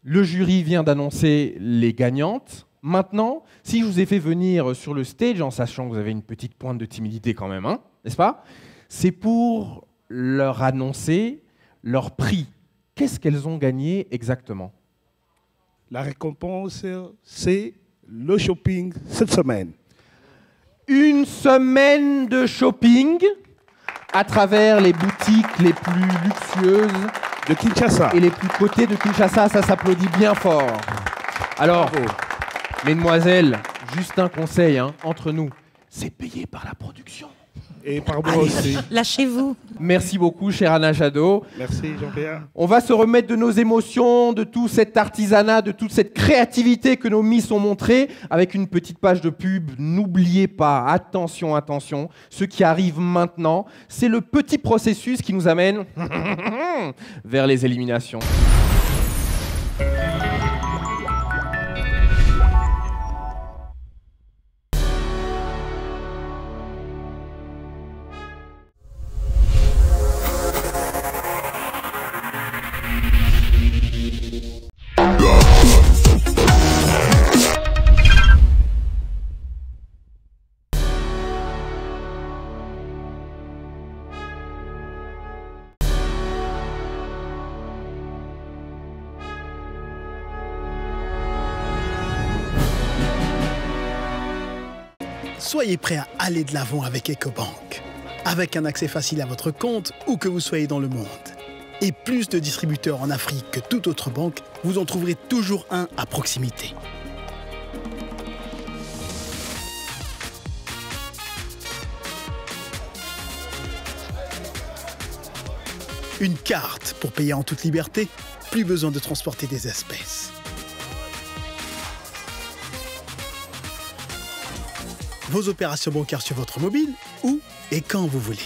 le jury vient d'annoncer les gagnantes. Maintenant, si je vous ai fait venir sur le stage, en sachant que vous avez une petite pointe de timidité quand même, hein, n'est-ce pas? C'est pour leur annoncer leur prix. Qu'est-ce qu'elles ont gagné exactement? La récompense, c'est le shopping cette semaine. Une semaine de shopping à travers les boutiques les plus luxueuses de Kinshasa et les plus cotées de Kinshasa. Ça s'applaudit bien fort. Alors, mesdemoiselles, juste un conseil, hein, entre nous, c'est payé par la production. Et par moi aussi. Lâchez-vous. Merci beaucoup, chère Anna Jadot. Merci, Jean-Pierre. On va se remettre de nos émotions, de tout cet artisanat, de toute cette créativité que nos Miss ont montré avec une petite page de pub. N'oubliez pas, attention, attention, ce qui arrive maintenant, c'est le petit processus qui nous amène vers les éliminations. Soyez prêt à aller de l'avant avec EcoBank. Avec un accès facile à votre compte, où que vous soyez dans le monde. Et plus de distributeurs en Afrique que toute autre banque, vous en trouverez toujours un à proximité. Une carte pour payer en toute liberté, plus besoin de transporter des espèces. vos opérations bancaires sur votre mobile, où et quand vous voulez.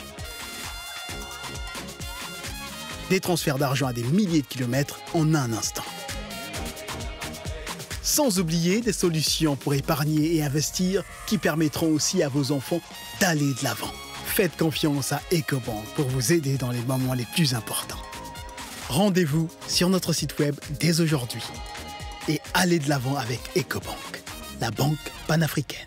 Des transferts d'argent à des milliers de kilomètres en un instant. Sans oublier des solutions pour épargner et investir qui permettront aussi à vos enfants d'aller de l'avant. Faites confiance à Ecobank pour vous aider dans les moments les plus importants. Rendez-vous sur notre site web dès aujourd'hui et allez de l'avant avec Ecobank, la banque panafricaine.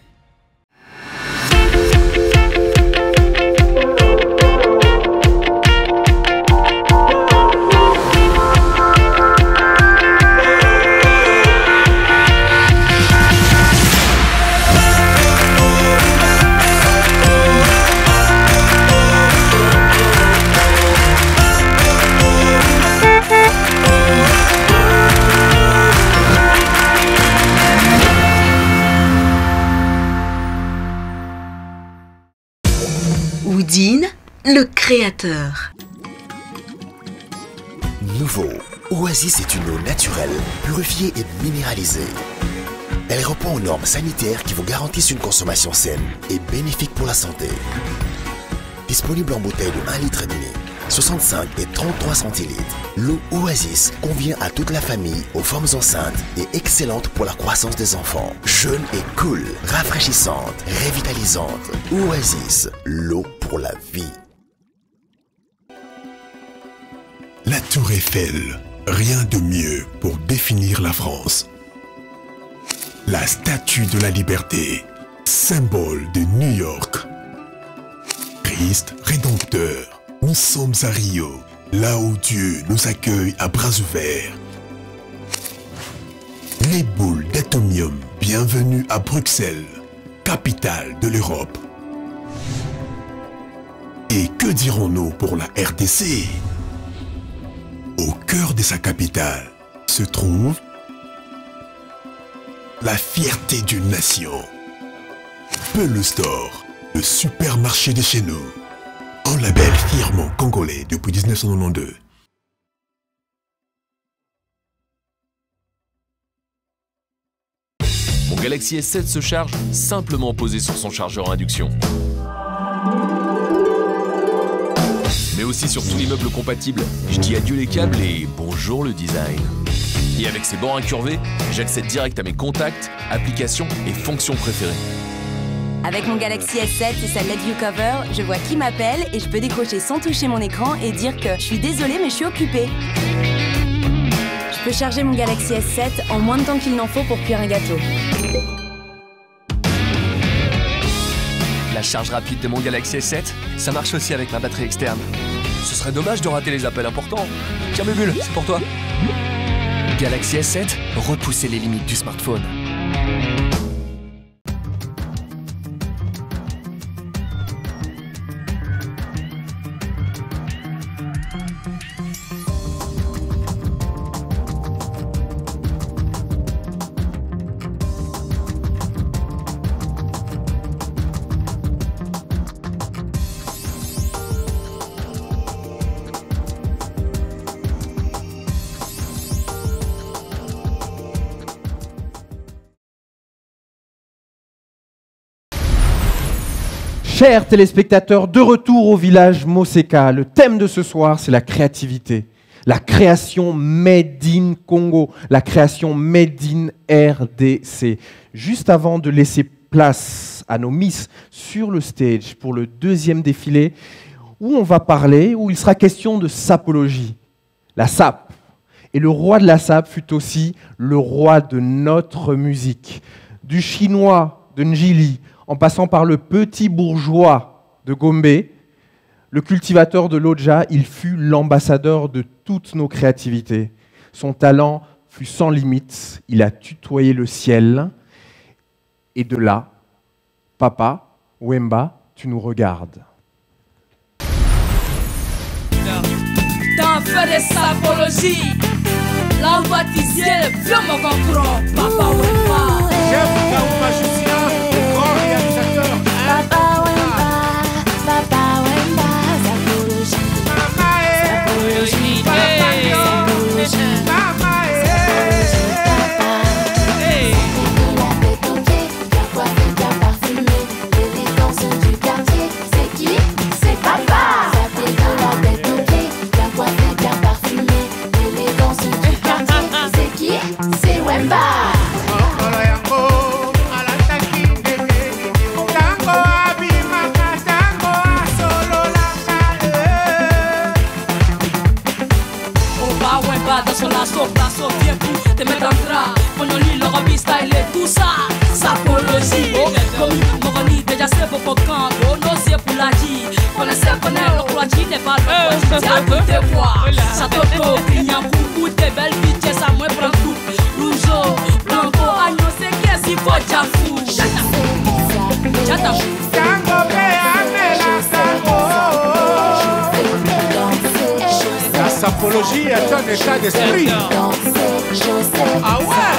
Houdin, le créateur. Nouveau, Oasis est une eau naturelle, purifiée et minéralisée. Elle répond aux normes sanitaires qui vous garantissent une consommation saine et bénéfique pour la santé. Disponible en bouteille de 1,5 litre, 65 et 33 centilitres, l'eau Oasis convient à toute la famille, aux femmes enceintes et excellente pour la croissance des enfants. Jeune et cool, rafraîchissante, révitalisante. Oasis, l'eau pour la vie. La Tour Eiffel, rien de mieux pour définir la France. La Statue de la Liberté, symbole de New York. Christ rédempteur. Nous sommes à Rio, là où Dieu nous accueille à bras ouverts. Les boules d'atomium, bienvenue à Bruxelles, capitale de l'Europe. Et que dirons-nous pour la RDC? Au cœur de sa capitale se trouve la fierté d'une nation. Peul Store, le supermarché de chez nous. Un label fièrement congolais depuis 1992. Mon Galaxy S7 se charge simplement posé sur son chargeur à induction. Mais aussi sur tous les meubles compatibles. Je dis adieu les câbles et bonjour le design. Et avec ses bords incurvés, j'accède direct à mes contacts, applications et fonctions préférées. Avec mon Galaxy S7 et sa LED View Cover, je vois qui m'appelle et je peux décrocher sans toucher mon écran et dire que je suis désolée mais je suis occupée. Je peux charger mon Galaxy S7 en moins de temps qu'il n'en faut pour cuire un gâteau. La charge rapide de mon Galaxy S7, ça marche aussi avec ma batterie externe. Ce serait dommage de rater les appels importants. Tiens Bubule, c'est pour toi. Galaxy S7, repoussez les limites du smartphone. Chers téléspectateurs, de retour au village Moseka. Le thème de ce soir, c'est la créativité. La création made in Congo, la création made in RDC. Juste avant de laisser place à nos Miss sur le stage pour le deuxième défilé, où on va parler, où il sera question de sapologie, la sape. Et le roi de la sape fut aussi le roi de notre musique. Du chinois de Njili, en passant par le petit bourgeois de Gombe, le cultivateur de l'Oja, il fut l'ambassadeur de toutes nos créativités. Son talent fut sans limite, il a tutoyé le ciel. Et de là, papa, Wemba, tu nous regardes. T'en fais des sapologies, l'envoi t'issier, le vieux mon concron, papa Wemba. Chef Kaouma Jussia, le grand réalisateur. Papa Wemba, sapologie. Sapologie, t'es pas le c'est à tout te voir. Ça te faut, il y a beaucoup de belles vitesses à moi prendre tout. Rougeau, blanco, agneau, c'est qu'est-ce qu'il faut, Jafou. Jatafou. La sapologie est un état d'esprit. Ah ouais.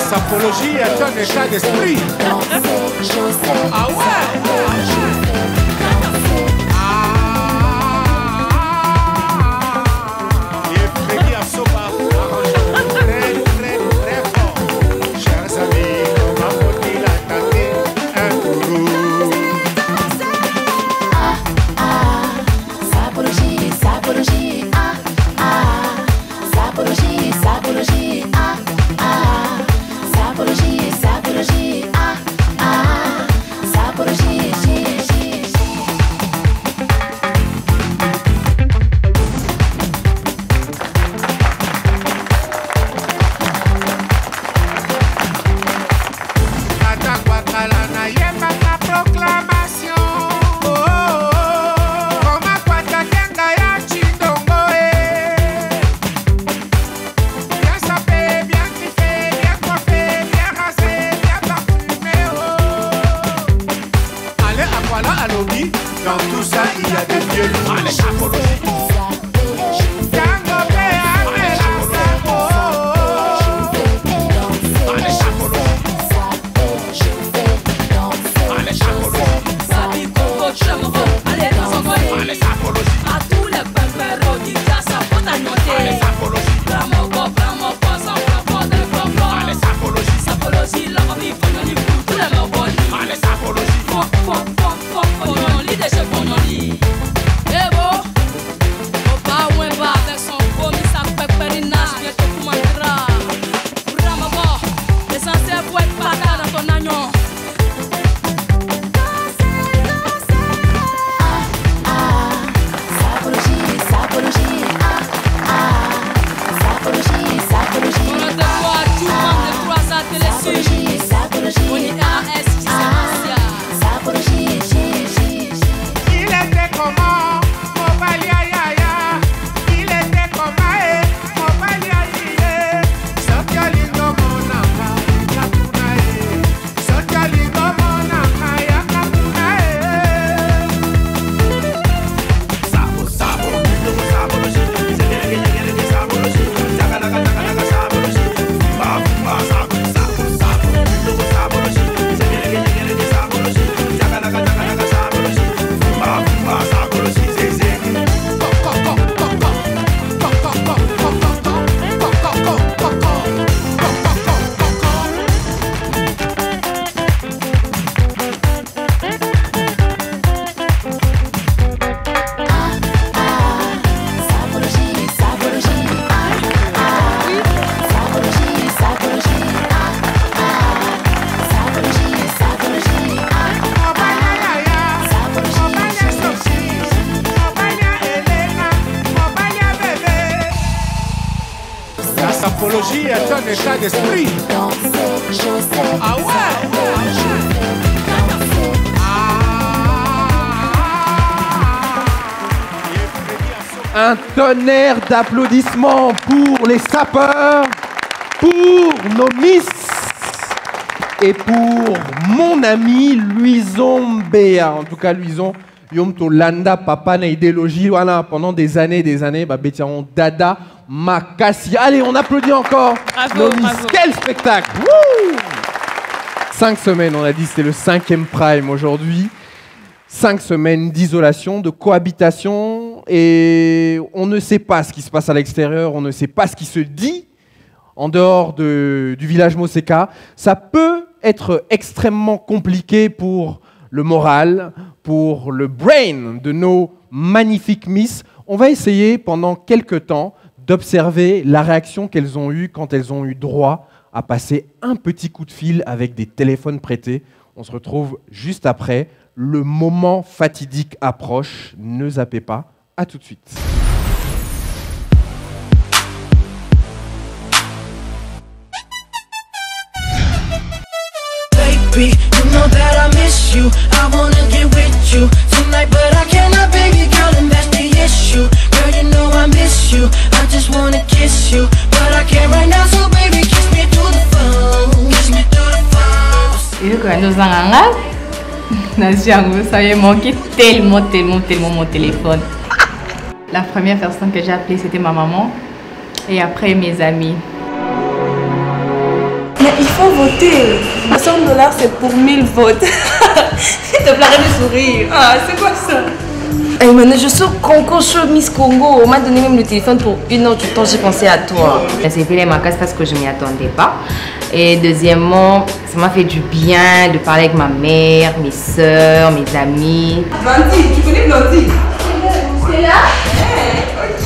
Sapologie est un état d'esprit. Ah ouais. L'écologie est un état d'esprit. Ah ouais. Un tonnerre d'applaudissements pour les sapeurs, pour nos Miss et pour mon ami Luison Béa. En tout cas, Luison, Yom Tolanda, papa na idéologie, voilà, pendant des années, bah, Bétiaron, Dada, Makassi. Allez, on applaudit encore nos Miss. Quel spectacle! Wouh 5 semaines, on a dit, c'était le 5e prime aujourd'hui. 5 semaines d'isolation, de cohabitation, et on ne sait pas ce qui se passe à l'extérieur, on ne sait pas ce qui se dit en dehors du village Moseka. Ça peut être extrêmement compliqué pour le moral, pour le brain de nos magnifiques Miss. On va essayer pendant quelques temps d'observer la réaction qu'elles ont eue quand elles ont eu droit à passer un petit coup de fil avec des téléphones prêtés. On se retrouve juste après. Le moment fatidique approche. Ne zappez pas. À tout de suite. Baby, you know that I miss you. I wanna get with you tonight, but I cannot, baby girl, and that's the issue. Girl, you know I miss you. I just wanna kiss you, but I can't right now, so baby, kiss me through the phone. Kiss me through the phone. Et quand nous en ça m'est manqué tellement mon téléphone. La première personne que j'ai appelée, c'était ma maman. Et après, mes amis. Mais il faut voter. 100 $, c'est pour 1000 votes. S'il te plaît, arrête de sourire. Ah, c'est quoi ça? Hey, man, je suis concours sur Miss Congo. On m'a donné même le téléphone pour 1 heure du temps. J'ai pensé à toi. J'ai fait les marquages parce que je ne m'y attendais pas. Et deuxièmement, ça m'a fait du bien de parler avec ma mère, mes soeurs, mes amis. Blondie, tu connais Blondie? C'est là? Ok.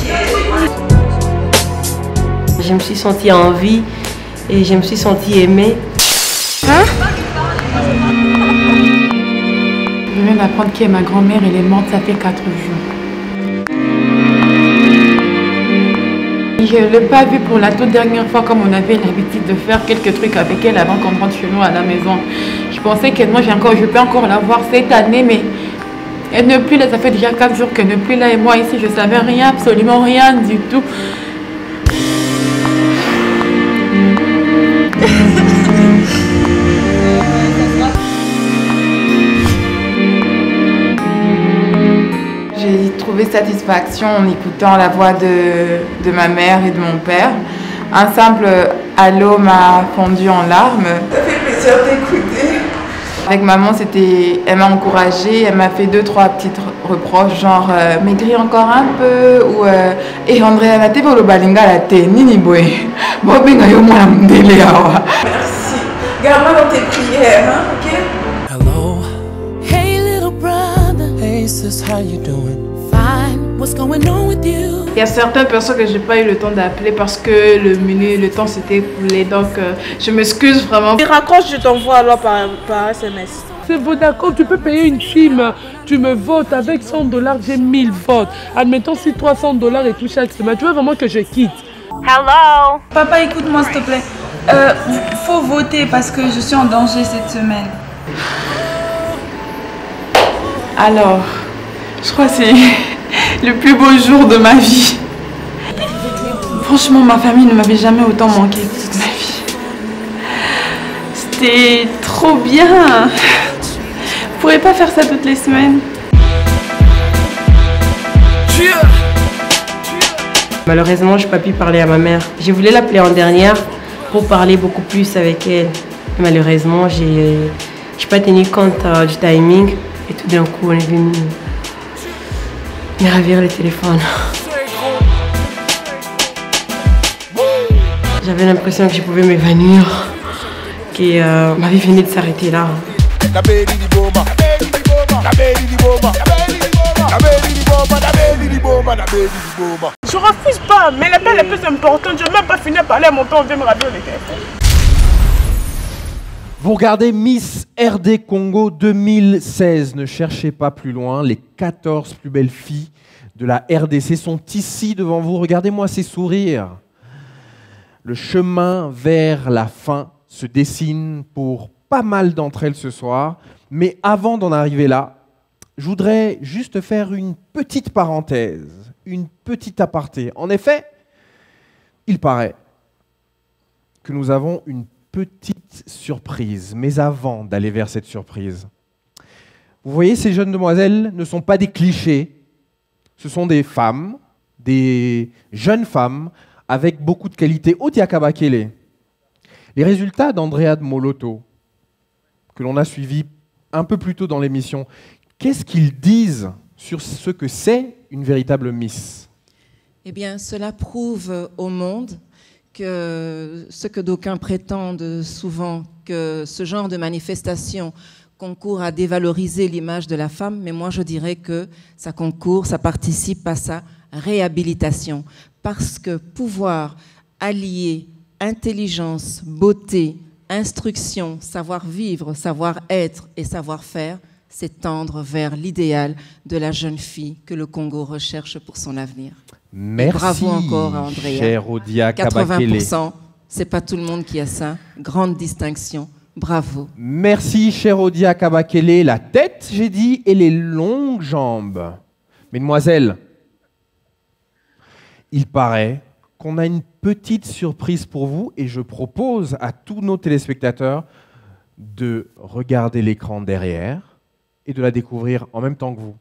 Je me suis sentie en vie et je me suis sentie aimée. Hein? Je viens d'apprendre qui est ma grand-mère, elle est morte, ça fait 4 jours. Je ne l'ai pas vue pour la toute dernière fois comme on avait l'habitude de faire quelques trucs avec elle avant qu'on rentre chez nous à la maison. Je pensais que moi je peux encore la voir cette année, mais elle n'est plus là, ça fait déjà 4 jours qu'elle n'est plus là et moi ici je ne savais rien, absolument rien du tout. J'ai trouvé satisfaction en écoutant la voix de ma mère et de mon père. Un simple allô m'a fondu en larmes. Ça fait plaisir d'écouter. Avec maman, elle m'a encouragée, elle m'a fait 2-3 petites reproches, genre maigrir encore un peu ou et Andrea la tebe balinga la te nini boy. Bon benga yo mwana mdele awa. Merci. Garde-moi dans tes prières, hein, ok? Hello. Hey little brother. Hey sis, how you doing? Fine. What's going on with you? Il y a certaines personnes que j'ai pas eu le temps d'appeler parce que le temps s'était écoulé, donc je m'excuse vraiment. Et raccroche, je t'envoie alors par SMS. C'est bon, d'accord, tu peux payer une team, tu me votes avec 100 $, j'ai 1000 votes. Admettons si 300 $ et tout chaque semaine, tu veux vraiment que je quitte? Hello. Papa, écoute-moi s'il te plaît. Faut voter parce que je suis en danger cette semaine. Alors, je crois que c'est le plus beau jour de ma vie. Franchement, ma famille ne m'avait jamais autant manqué toute ma vie. C'était trop bien. Vous pourrez pas faire ça toutes les semaines. Malheureusement, je n'ai pas pu parler à ma mère. Je voulais l'appeler en dernière pour parler beaucoup plus avec elle. Malheureusement, je n'ai pas tenu compte du timing et tout d'un coup, on est venu me ravir le téléphone. J'avais l'impression que je pouvais m'évanouir, que ma vie venait de s'arrêter là. Je refuse pas, mais l'appel est plus important. Je n'ai même pas fini de parler à mon père, on vient me ravir le téléphone. Vous regardez Miss RD Congo 2016. Ne cherchez pas plus loin. Les 14 plus belles filles de la RDC sont ici devant vous. Regardez-moi ces sourires. Le chemin vers la fin se dessine pour pas mal d'entre elles ce soir. Mais avant d'en arriver là, je voudrais juste faire une petite parenthèse, une petite aparté. En effet, il paraît que nous avons une petite surprise. Mais avant d'aller vers cette surprise, vous voyez, ces jeunes demoiselles ne sont pas des clichés. Ce sont des femmes, des jeunes femmes, avec beaucoup de qualités. Odia Kabakele. Les résultats d'Andrea de Moloto, que l'on a suivis un peu plus tôt dans l'émission, qu'est-ce qu'ils disent sur ce que c'est une véritable Miss? Eh bien, cela prouve au monde que ce que d'aucuns prétendent souvent, que ce genre de manifestation concourt à dévaloriser l'image de la femme, mais moi je dirais que ça concourt, ça participe à sa réhabilitation. Parce que pouvoir allier intelligence, beauté, instruction, savoir-vivre, savoir-être et savoir-faire, c'est tendre vers l'idéal de la jeune fille que le Congo recherche pour son avenir. Merci, et bravo encore à Andrea. Cher Odia Kabakele. 80%, c'est pas tout le monde qui a ça. Grande distinction. Bravo. Merci, cher Odia Kabakele. La tête, j'ai dit, et les longues jambes. Mesdemoiselles, il paraît qu'on a une petite surprise pour vous et je propose à tous nos téléspectateurs de regarder l'écran derrière et de la découvrir en même temps que vous.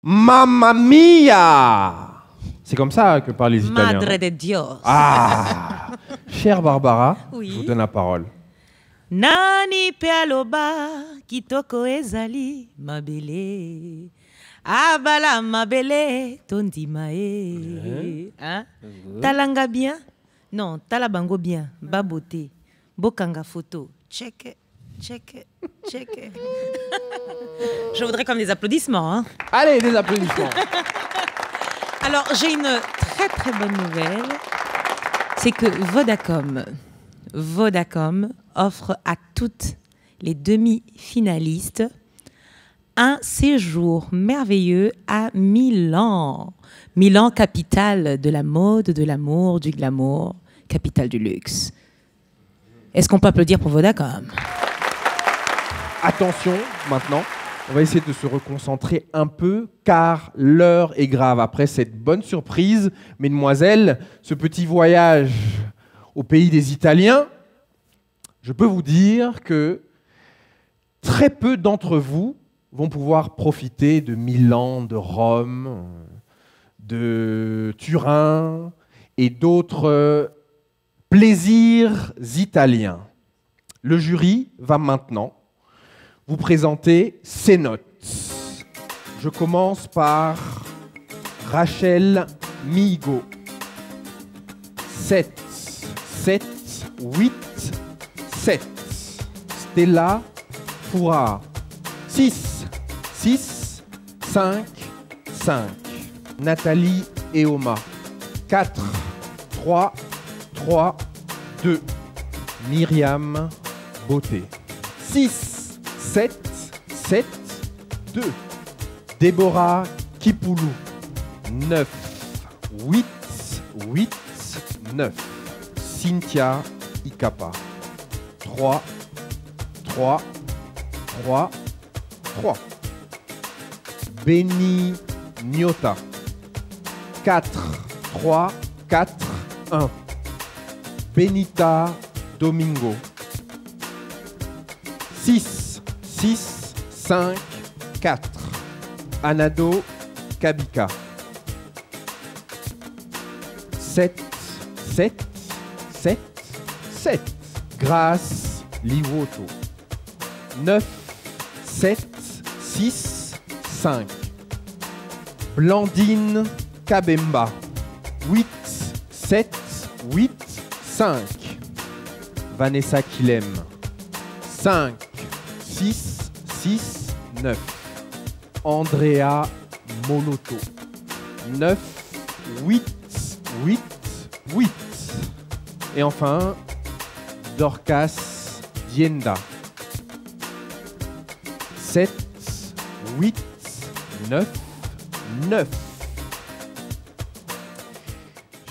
Mamma mia! C'est comme ça que parlent les Italiens. Madre de Dios. Ah! Chère Barbara, oui. Je vous donne la parole. Nani pe aloba kitoko ezali mabele abala mabele tondima e. Hein? Talanga bien? Non, talabango bien. Baboté. Bokanga photo. Check. Check. Check. Je voudrais comme des applaudissements. Hein. Allez, des applaudissements. Alors, j'ai une très très bonne nouvelle. C'est que Vodacom offre à toutes les demi-finalistes un séjour merveilleux à Milan. Milan, capitale de la mode, de l'amour, du glamour, capitale du luxe. Est-ce qu'on peut applaudir pour Vodacom ? Attention, maintenant, on va essayer de se reconcentrer un peu, car l'heure est grave. Après cette bonne surprise, mesdemoiselles, ce petit voyage au pays des Italiens, je peux vous dire que très peu d'entre vous vont pouvoir profiter de Milan, de Rome, de Turin et d'autres plaisirs italiens. Le jury va maintenant vous présenter ses notes. Je commence par Rachel Migo. 7, 8, 7. Stella Foura. 6, 5, 5. Nathalie Eoma. 4, 3, 2. Myriam Beauté. 6, 7, 2. Déborah Kipoulou. 9, 8, 9. Cynthia Ikapa. 3. Benny Nyota. 4, 1. Benita Domingo. 6, 5, 4. Anado Kabika. 7. Grace Liwoto. 9, 7, 6, 5. Blandine Kabemba. 8, 5. Vanessa Kilem. 5, 6, 6, 9. Andrea Monoto. 9, 8, 8, 8. Et enfin, Dorcas Dienda. 7, 8, 9, 9.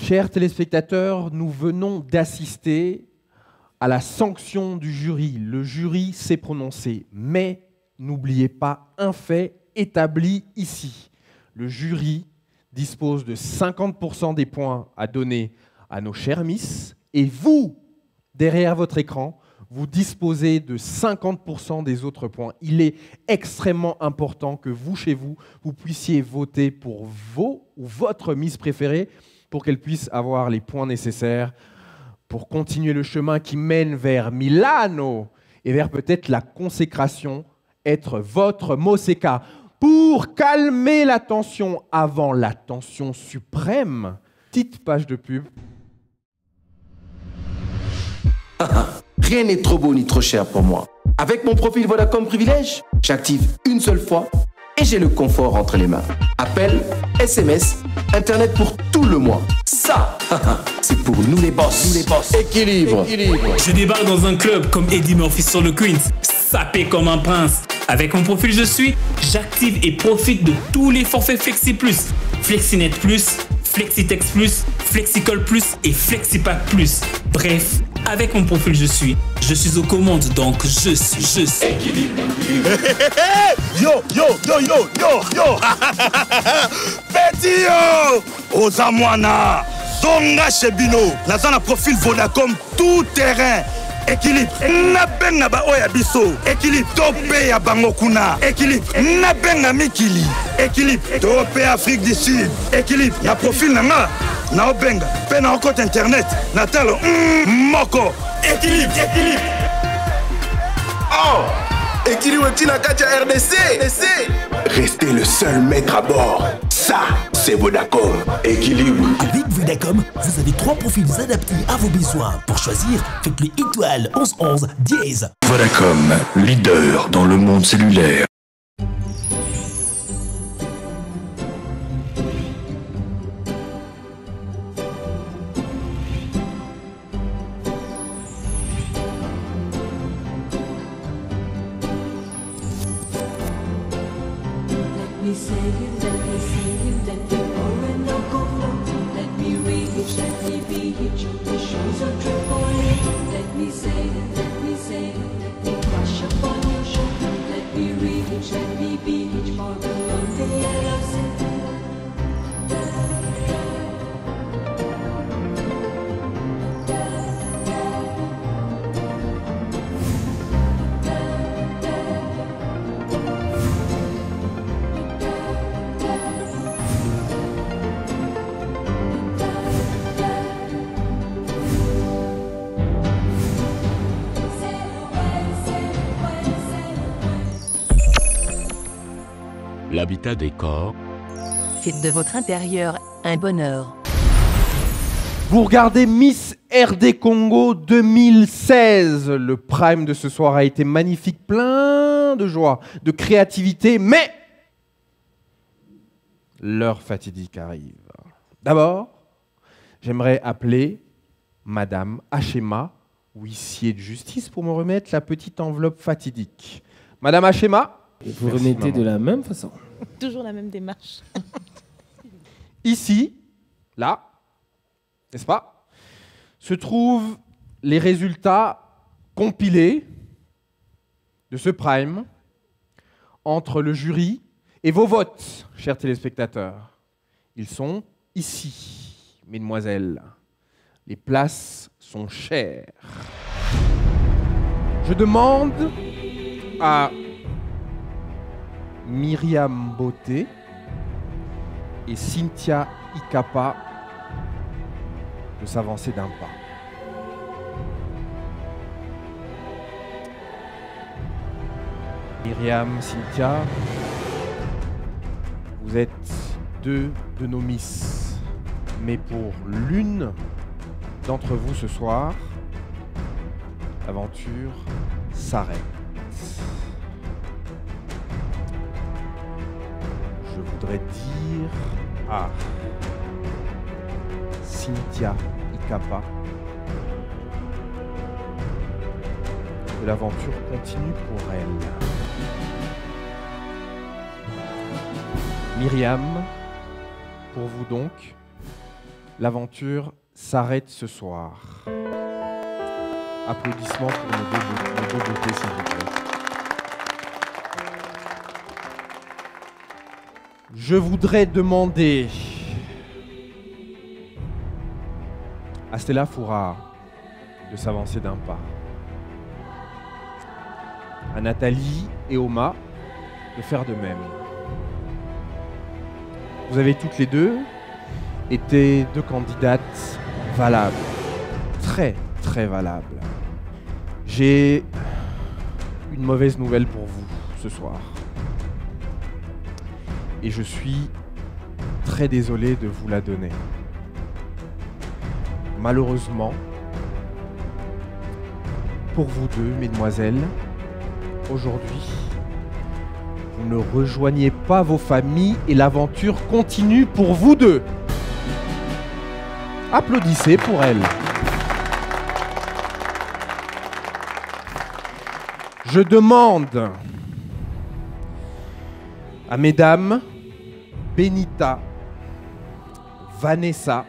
Chers téléspectateurs, nous venons d'assister à la sanction du jury. Le jury s'est prononcé, mais n'oubliez pas un fait établi ici. Le jury dispose de 50% des points à donner à nos chères Miss, et vous, derrière votre écran, vous disposez de 50% des autres points. Il est extrêmement important que vous, chez vous, vous puissiez voter pour vos ou votre Miss préférée pour qu'elle puisse avoir les points nécessaires pour continuer le chemin qui mène vers Milano et vers peut-être la consécration, être votre Moseka. Pour calmer la tension avant la tension suprême, petite page de pub. Rien n'est trop beau ni trop cher pour moi. Avec mon profil Vodacom Privilège, j'active une seule fois et j'ai le confort entre les mains. Appel, SMS, Internet pour tout le mois. Ça, c'est pour nous les boss. Nous les boss. Équilibre. Je débarque dans un club comme Eddie Murphy sur le Queens, sapé comme un prince. Avec mon profil Je suis, j'active et profite de tous les forfaits Flexi Plus, FlexiNet Plus, FlexiText Plus, FlexiCall Plus et FlexiPack Plus. Bref, avec mon profil Je suis aux commandes, donc je suis. Équilibre. Yo, yo, yo, yo, yo, yo. Petit yo, Ozamwana, Zonga Chebino, Naza na profil Vodacom tout terrain. Équilibre. Nabenga ba oya biso. Équilibre. Topé ya bangokuna. Équilibre. Nabenga mikili. Équilibre. Topé Afrique du Sud. Équilibre. Ya profil nanga. Na obenga. Pe na okot internet. Natalo. Moko. Équilibre. Équilibre. Oh! Équilibre Tina Katia RDC. Restez le seul maître à bord. Ça, c'est Vodacom. Équilibre. Avec Vodacom, vous avez 3 profils adaptés à vos besoins. Pour choisir, faites le étoile 1111 dièse. Vodacom, leader dans le monde cellulaire. L'habitat des corps. Faites de votre intérieur un bonheur. Vous regardez Miss RD Congo 2016. Le prime de ce soir a été magnifique, plein de joie, de créativité, mais l'heure fatidique arrive. D'abord, j'aimerais appeler Madame Achema, huissier de justice, pour me remettre la petite enveloppe fatidique. Madame Achema. Et vous remettez de la même façon. Toujours la même démarche. Ici, là, n'est-ce pas, se trouvent les résultats compilés de ce prime entre le jury et vos votes, chers téléspectateurs. Ils sont ici, mesdemoiselles. Les places sont chères. Je demande à Myriam Beauté et Cynthia Ikapa de s'avancer d'un pas. Myriam, Cynthia, vous êtes deux de nos Miss, mais pour l'une d'entre vous ce soir, l'aventure s'arrête. je voudrais dire à Cynthia Ikapa que l'aventure continue pour elle. Myriam, pour vous donc, l'aventure s'arrête ce soir. Applaudissements pour nos deux beautés, s'il vous plaît. Je voudrais demander à Stella Foura de s'avancer d'un pas, à Nathalie et Oma de faire de même. Vous avez toutes les deux été deux candidates valables, très très valables. J'ai une mauvaise nouvelle pour vous ce soir. Et je suis très désolé de vous la donner. Malheureusement, pour vous deux, mesdemoiselles, aujourd'hui, vous ne rejoignez pas vos familles et l'aventure continue pour vous deux. Applaudissez pour elle. Je demande à mesdames Benita, Vanessa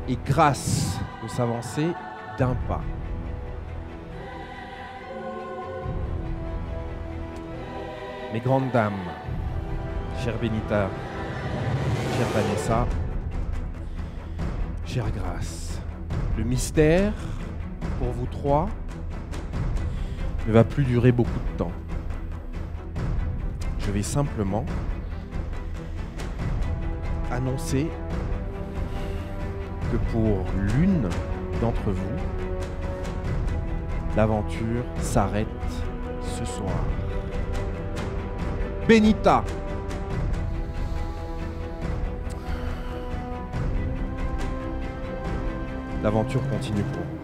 et Grace de s'avancer d'un pas. Mes grandes dames, chère Benita, chère Vanessa, chère Grace, le mystère pour vous trois ne va plus durer beaucoup de temps. Je vais simplement annoncer que pour l'une d'entre vous, l'aventure s'arrête ce soir. Benita. L'aventure continue pour vous.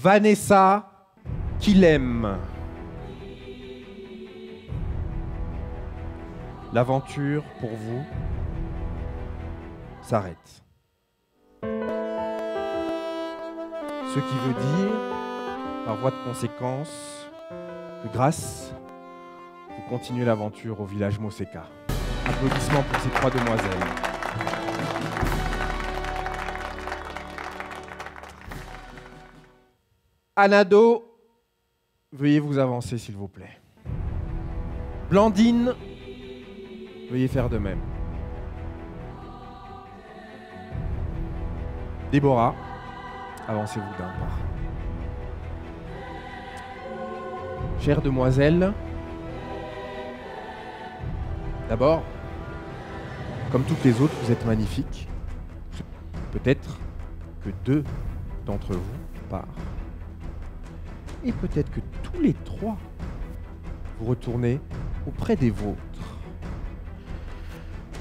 Vanessa Kilem. L'aventure pour vous s'arrête. Ce qui veut dire, par voie de conséquence, que grâce, vous continuez l'aventure au village Moseka. Applaudissements pour ces trois demoiselles. Anado, veuillez vous avancer s'il vous plaît. Blandine, veuillez faire de même. Déborah, avancez-vous d'un pas. Chère demoiselle, d'abord, comme toutes les autres, vous êtes magnifiques. Peut-être que deux d'entre vous partent. Et peut-être que tous les trois, vous retournez auprès des vôtres.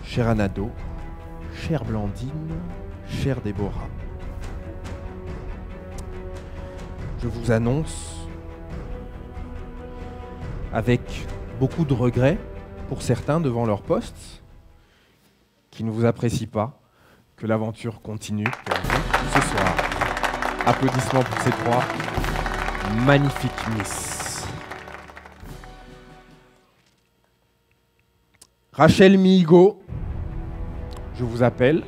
Chère Anado, chère Blandine, chère Déborah, je vous annonce, avec beaucoup de regrets pour certains devant leur poste, qui ne vous apprécient pas, que l'aventure continue pour vous ce soir. Applaudissements pour ces trois magnifiques Miss. Rachel Mihigo, je vous appelle.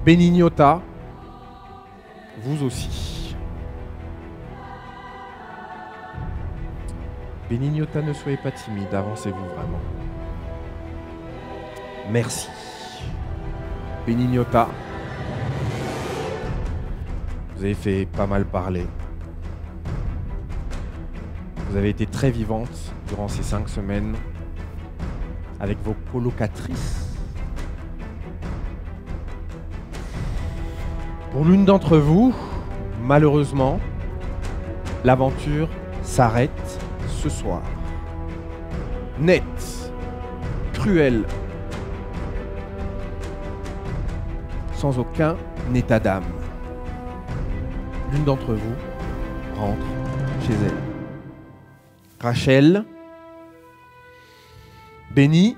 Benignota, vous aussi. Benignota, ne soyez pas timide, avancez-vous vraiment. Merci. Benignota, vous avez fait pas mal parler. Vous avez été très vivante durant ces 5 semaines avec vos colocatrices. Pour l'une d'entre vous, malheureusement, l'aventure s'arrête ce soir. Net, cruelle, sans aucun état d'âme. L'une d'entre vous rentre chez elle. Rachel, Benny,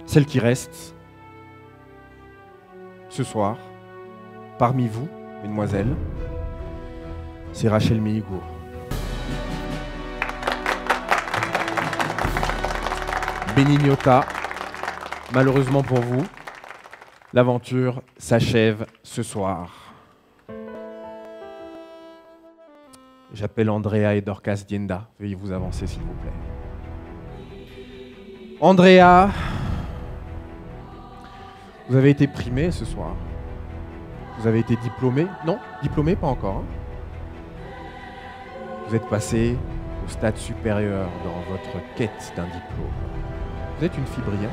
celle qui reste ce soir parmi vous, mesdemoiselles, c'est Rachel Méhigour. Benny Nyota, malheureusement pour vous, l'aventure s'achève ce soir. J'appelle Andrea et Dorcas Dienda. Veuillez vous avancer, s'il vous plaît. Andrea, vous avez été primée ce soir. Vous avez été diplômée. Non, diplômée, pas encore. Hein. Vous êtes passé au stade supérieur dans votre quête d'un diplôme. Vous êtes une fille brillante.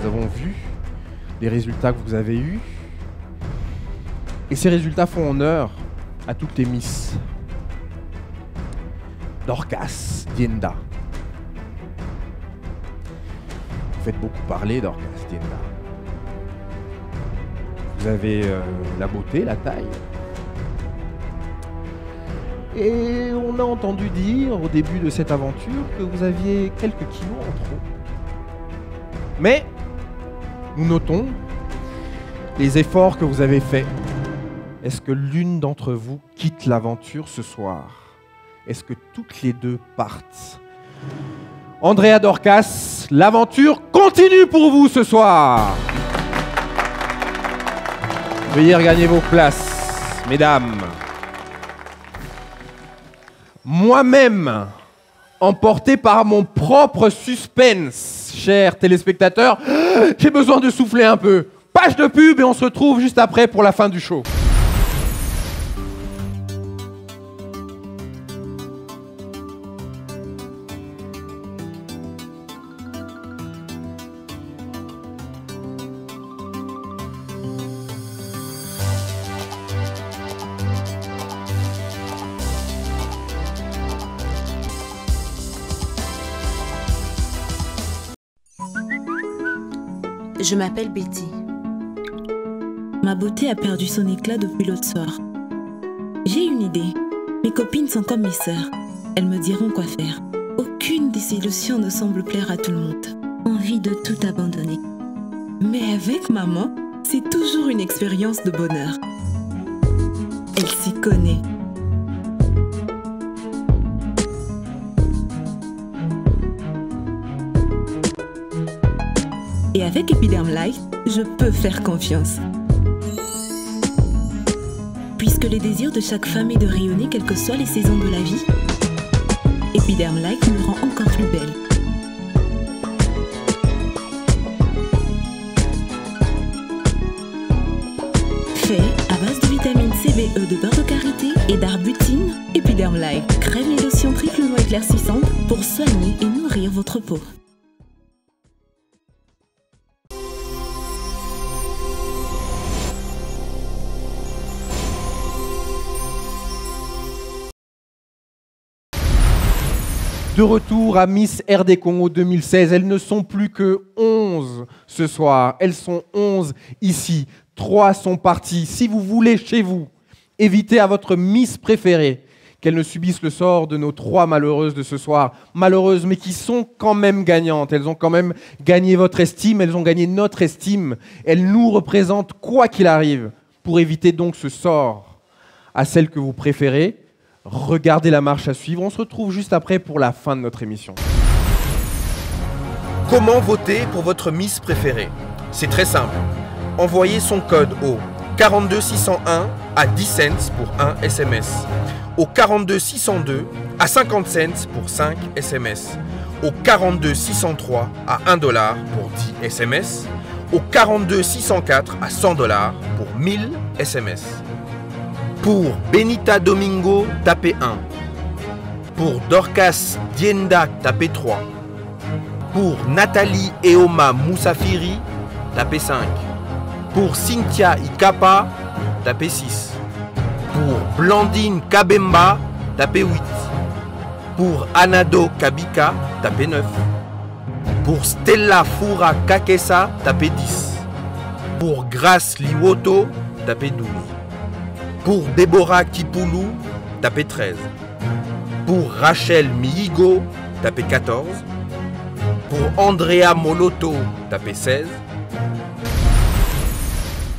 Nous avons vu les résultats que vous avez eus. Et ces résultats font honneur à toutes les Miss. Dorcas Dienda. Vous faites beaucoup parler, Dorcas Dienda. Vous avez la beauté, la taille. Et on a entendu dire au début de cette aventure que vous aviez quelques kilos en trop. Mais nous notons les efforts que vous avez faits. Est-ce que l'une d'entre vous quitte l'aventure ce soir? Est-ce que toutes les deux partent? Andrea, Dorcas, l'aventure continue pour vous ce soir. Veuillez regagner vos places, mesdames. Moi-même, emporté par mon propre suspense, chers téléspectateurs, j'ai besoin de souffler un peu. Page de pub et on se retrouve juste après pour la fin du show. Je m'appelle Betty. Ma beauté a perdu son éclat depuis l'autre soir. J'ai une idée. Mes copines sont comme mes sœurs. Elles me diront quoi faire. Aucune des solutions ne semble plaire à tout le monde. Envie de tout abandonner. Mais avec maman, c'est toujours une expérience de bonheur. Elle s'y connaît. Et avec Epiderm Light, je peux faire confiance. Puisque le désir de chaque femme est de rayonner quelles que soient les saisons de la vie, Epiderm Light me rend encore plus belle. Fait à base de vitamine C, BE, de beurre de karité et d'arbutine, Epiderm Light, crème et lotion triplement éclaircissante pour soigner et nourrir votre peau. De retour à Miss RD Congo 2016, elles ne sont plus que 11 ce soir. Elles sont 11 ici. 3 sont parties. Si vous voulez chez vous éviter à votre Miss préférée qu'elle ne subisse le sort de nos 3 malheureuses de ce soir, malheureuses mais qui sont quand même gagnantes. Elles ont quand même gagné votre estime, elles ont gagné notre estime. Elles nous représentent quoi qu'il arrive. Pour éviter donc ce sort à celle que vous préférez, regardez la marche à suivre. On se retrouve juste après pour la fin de notre émission. Comment voter pour votre Miss préférée? C'est très simple. Envoyez son code au 42 601 à 10 cents pour 1 SMS, au 42 602 à 50 cents pour 5 SMS, au 42 603 à $1 pour 10 SMS, au 42 604 à $100 pour 1000 SMS. Pour Benita Domingo, tapez 1. Pour Dorcas Dienda, tapez 3. Pour Nathalie Eoma Moussafiri, tapez 5. Pour Cynthia Ikapa, tapez 6. Pour Blandine Kabemba, tapez 8. Pour Anado Kabika, tapez 9. Pour Stella Fura Kakesa, tapez 10. Pour Grace Liwoto, tapez 12. Pour Déborah Kipulu, tapez 13. Pour Rachel Mihigo, tapez 14. Pour Andrea Moloto, tapez 16.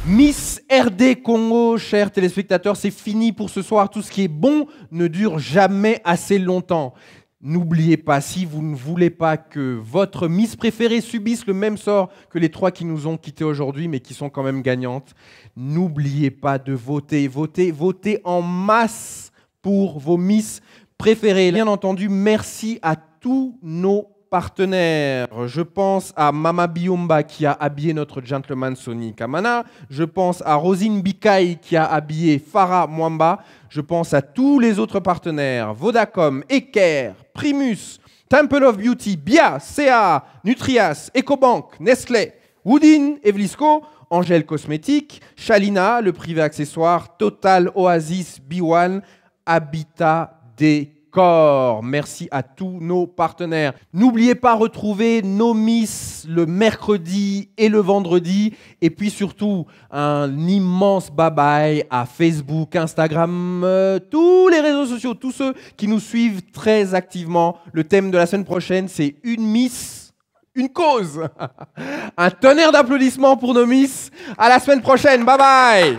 Miss RD Congo, chers téléspectateurs, c'est fini pour ce soir. Tout ce qui est bon ne dure jamais assez longtemps. N'oubliez pas, si vous ne voulez pas que votre Miss préférée subisse le même sort que les 3 qui nous ont quittés aujourd'hui, mais qui sont quand même gagnantes, n'oubliez pas de voter. Votez en masse pour vos Miss préférées. Bien entendu, merci à tous nos partenaires. Je pense à Mama Biomba qui a habillé notre gentleman Sonny Kamana. Je pense à Rosine Bikaï qui a habillé Farah Mwamba. Je pense à tous les autres partenaires. Vodacom, Eker, Primus, Temple of Beauty, Bia, CA, Nutrias, Ecobank, Nestlé, Woodin, Evlisco, Angèle Cosmétique, Shalina, le privé accessoire, Total Oasis, B1, Habitat Décor. Merci à tous nos partenaires. N'oubliez pas de retrouver nos Miss le mercredi et le vendredi. Et puis surtout, un immense bye-bye à Facebook, Instagram, tous les réseaux sociaux, tous ceux qui nous suivent très activement. Le thème de la semaine prochaine, c'est une Miss, une cause. Un tonnerre d'applaudissements pour nos Miss. À la semaine prochaine. Bye bye.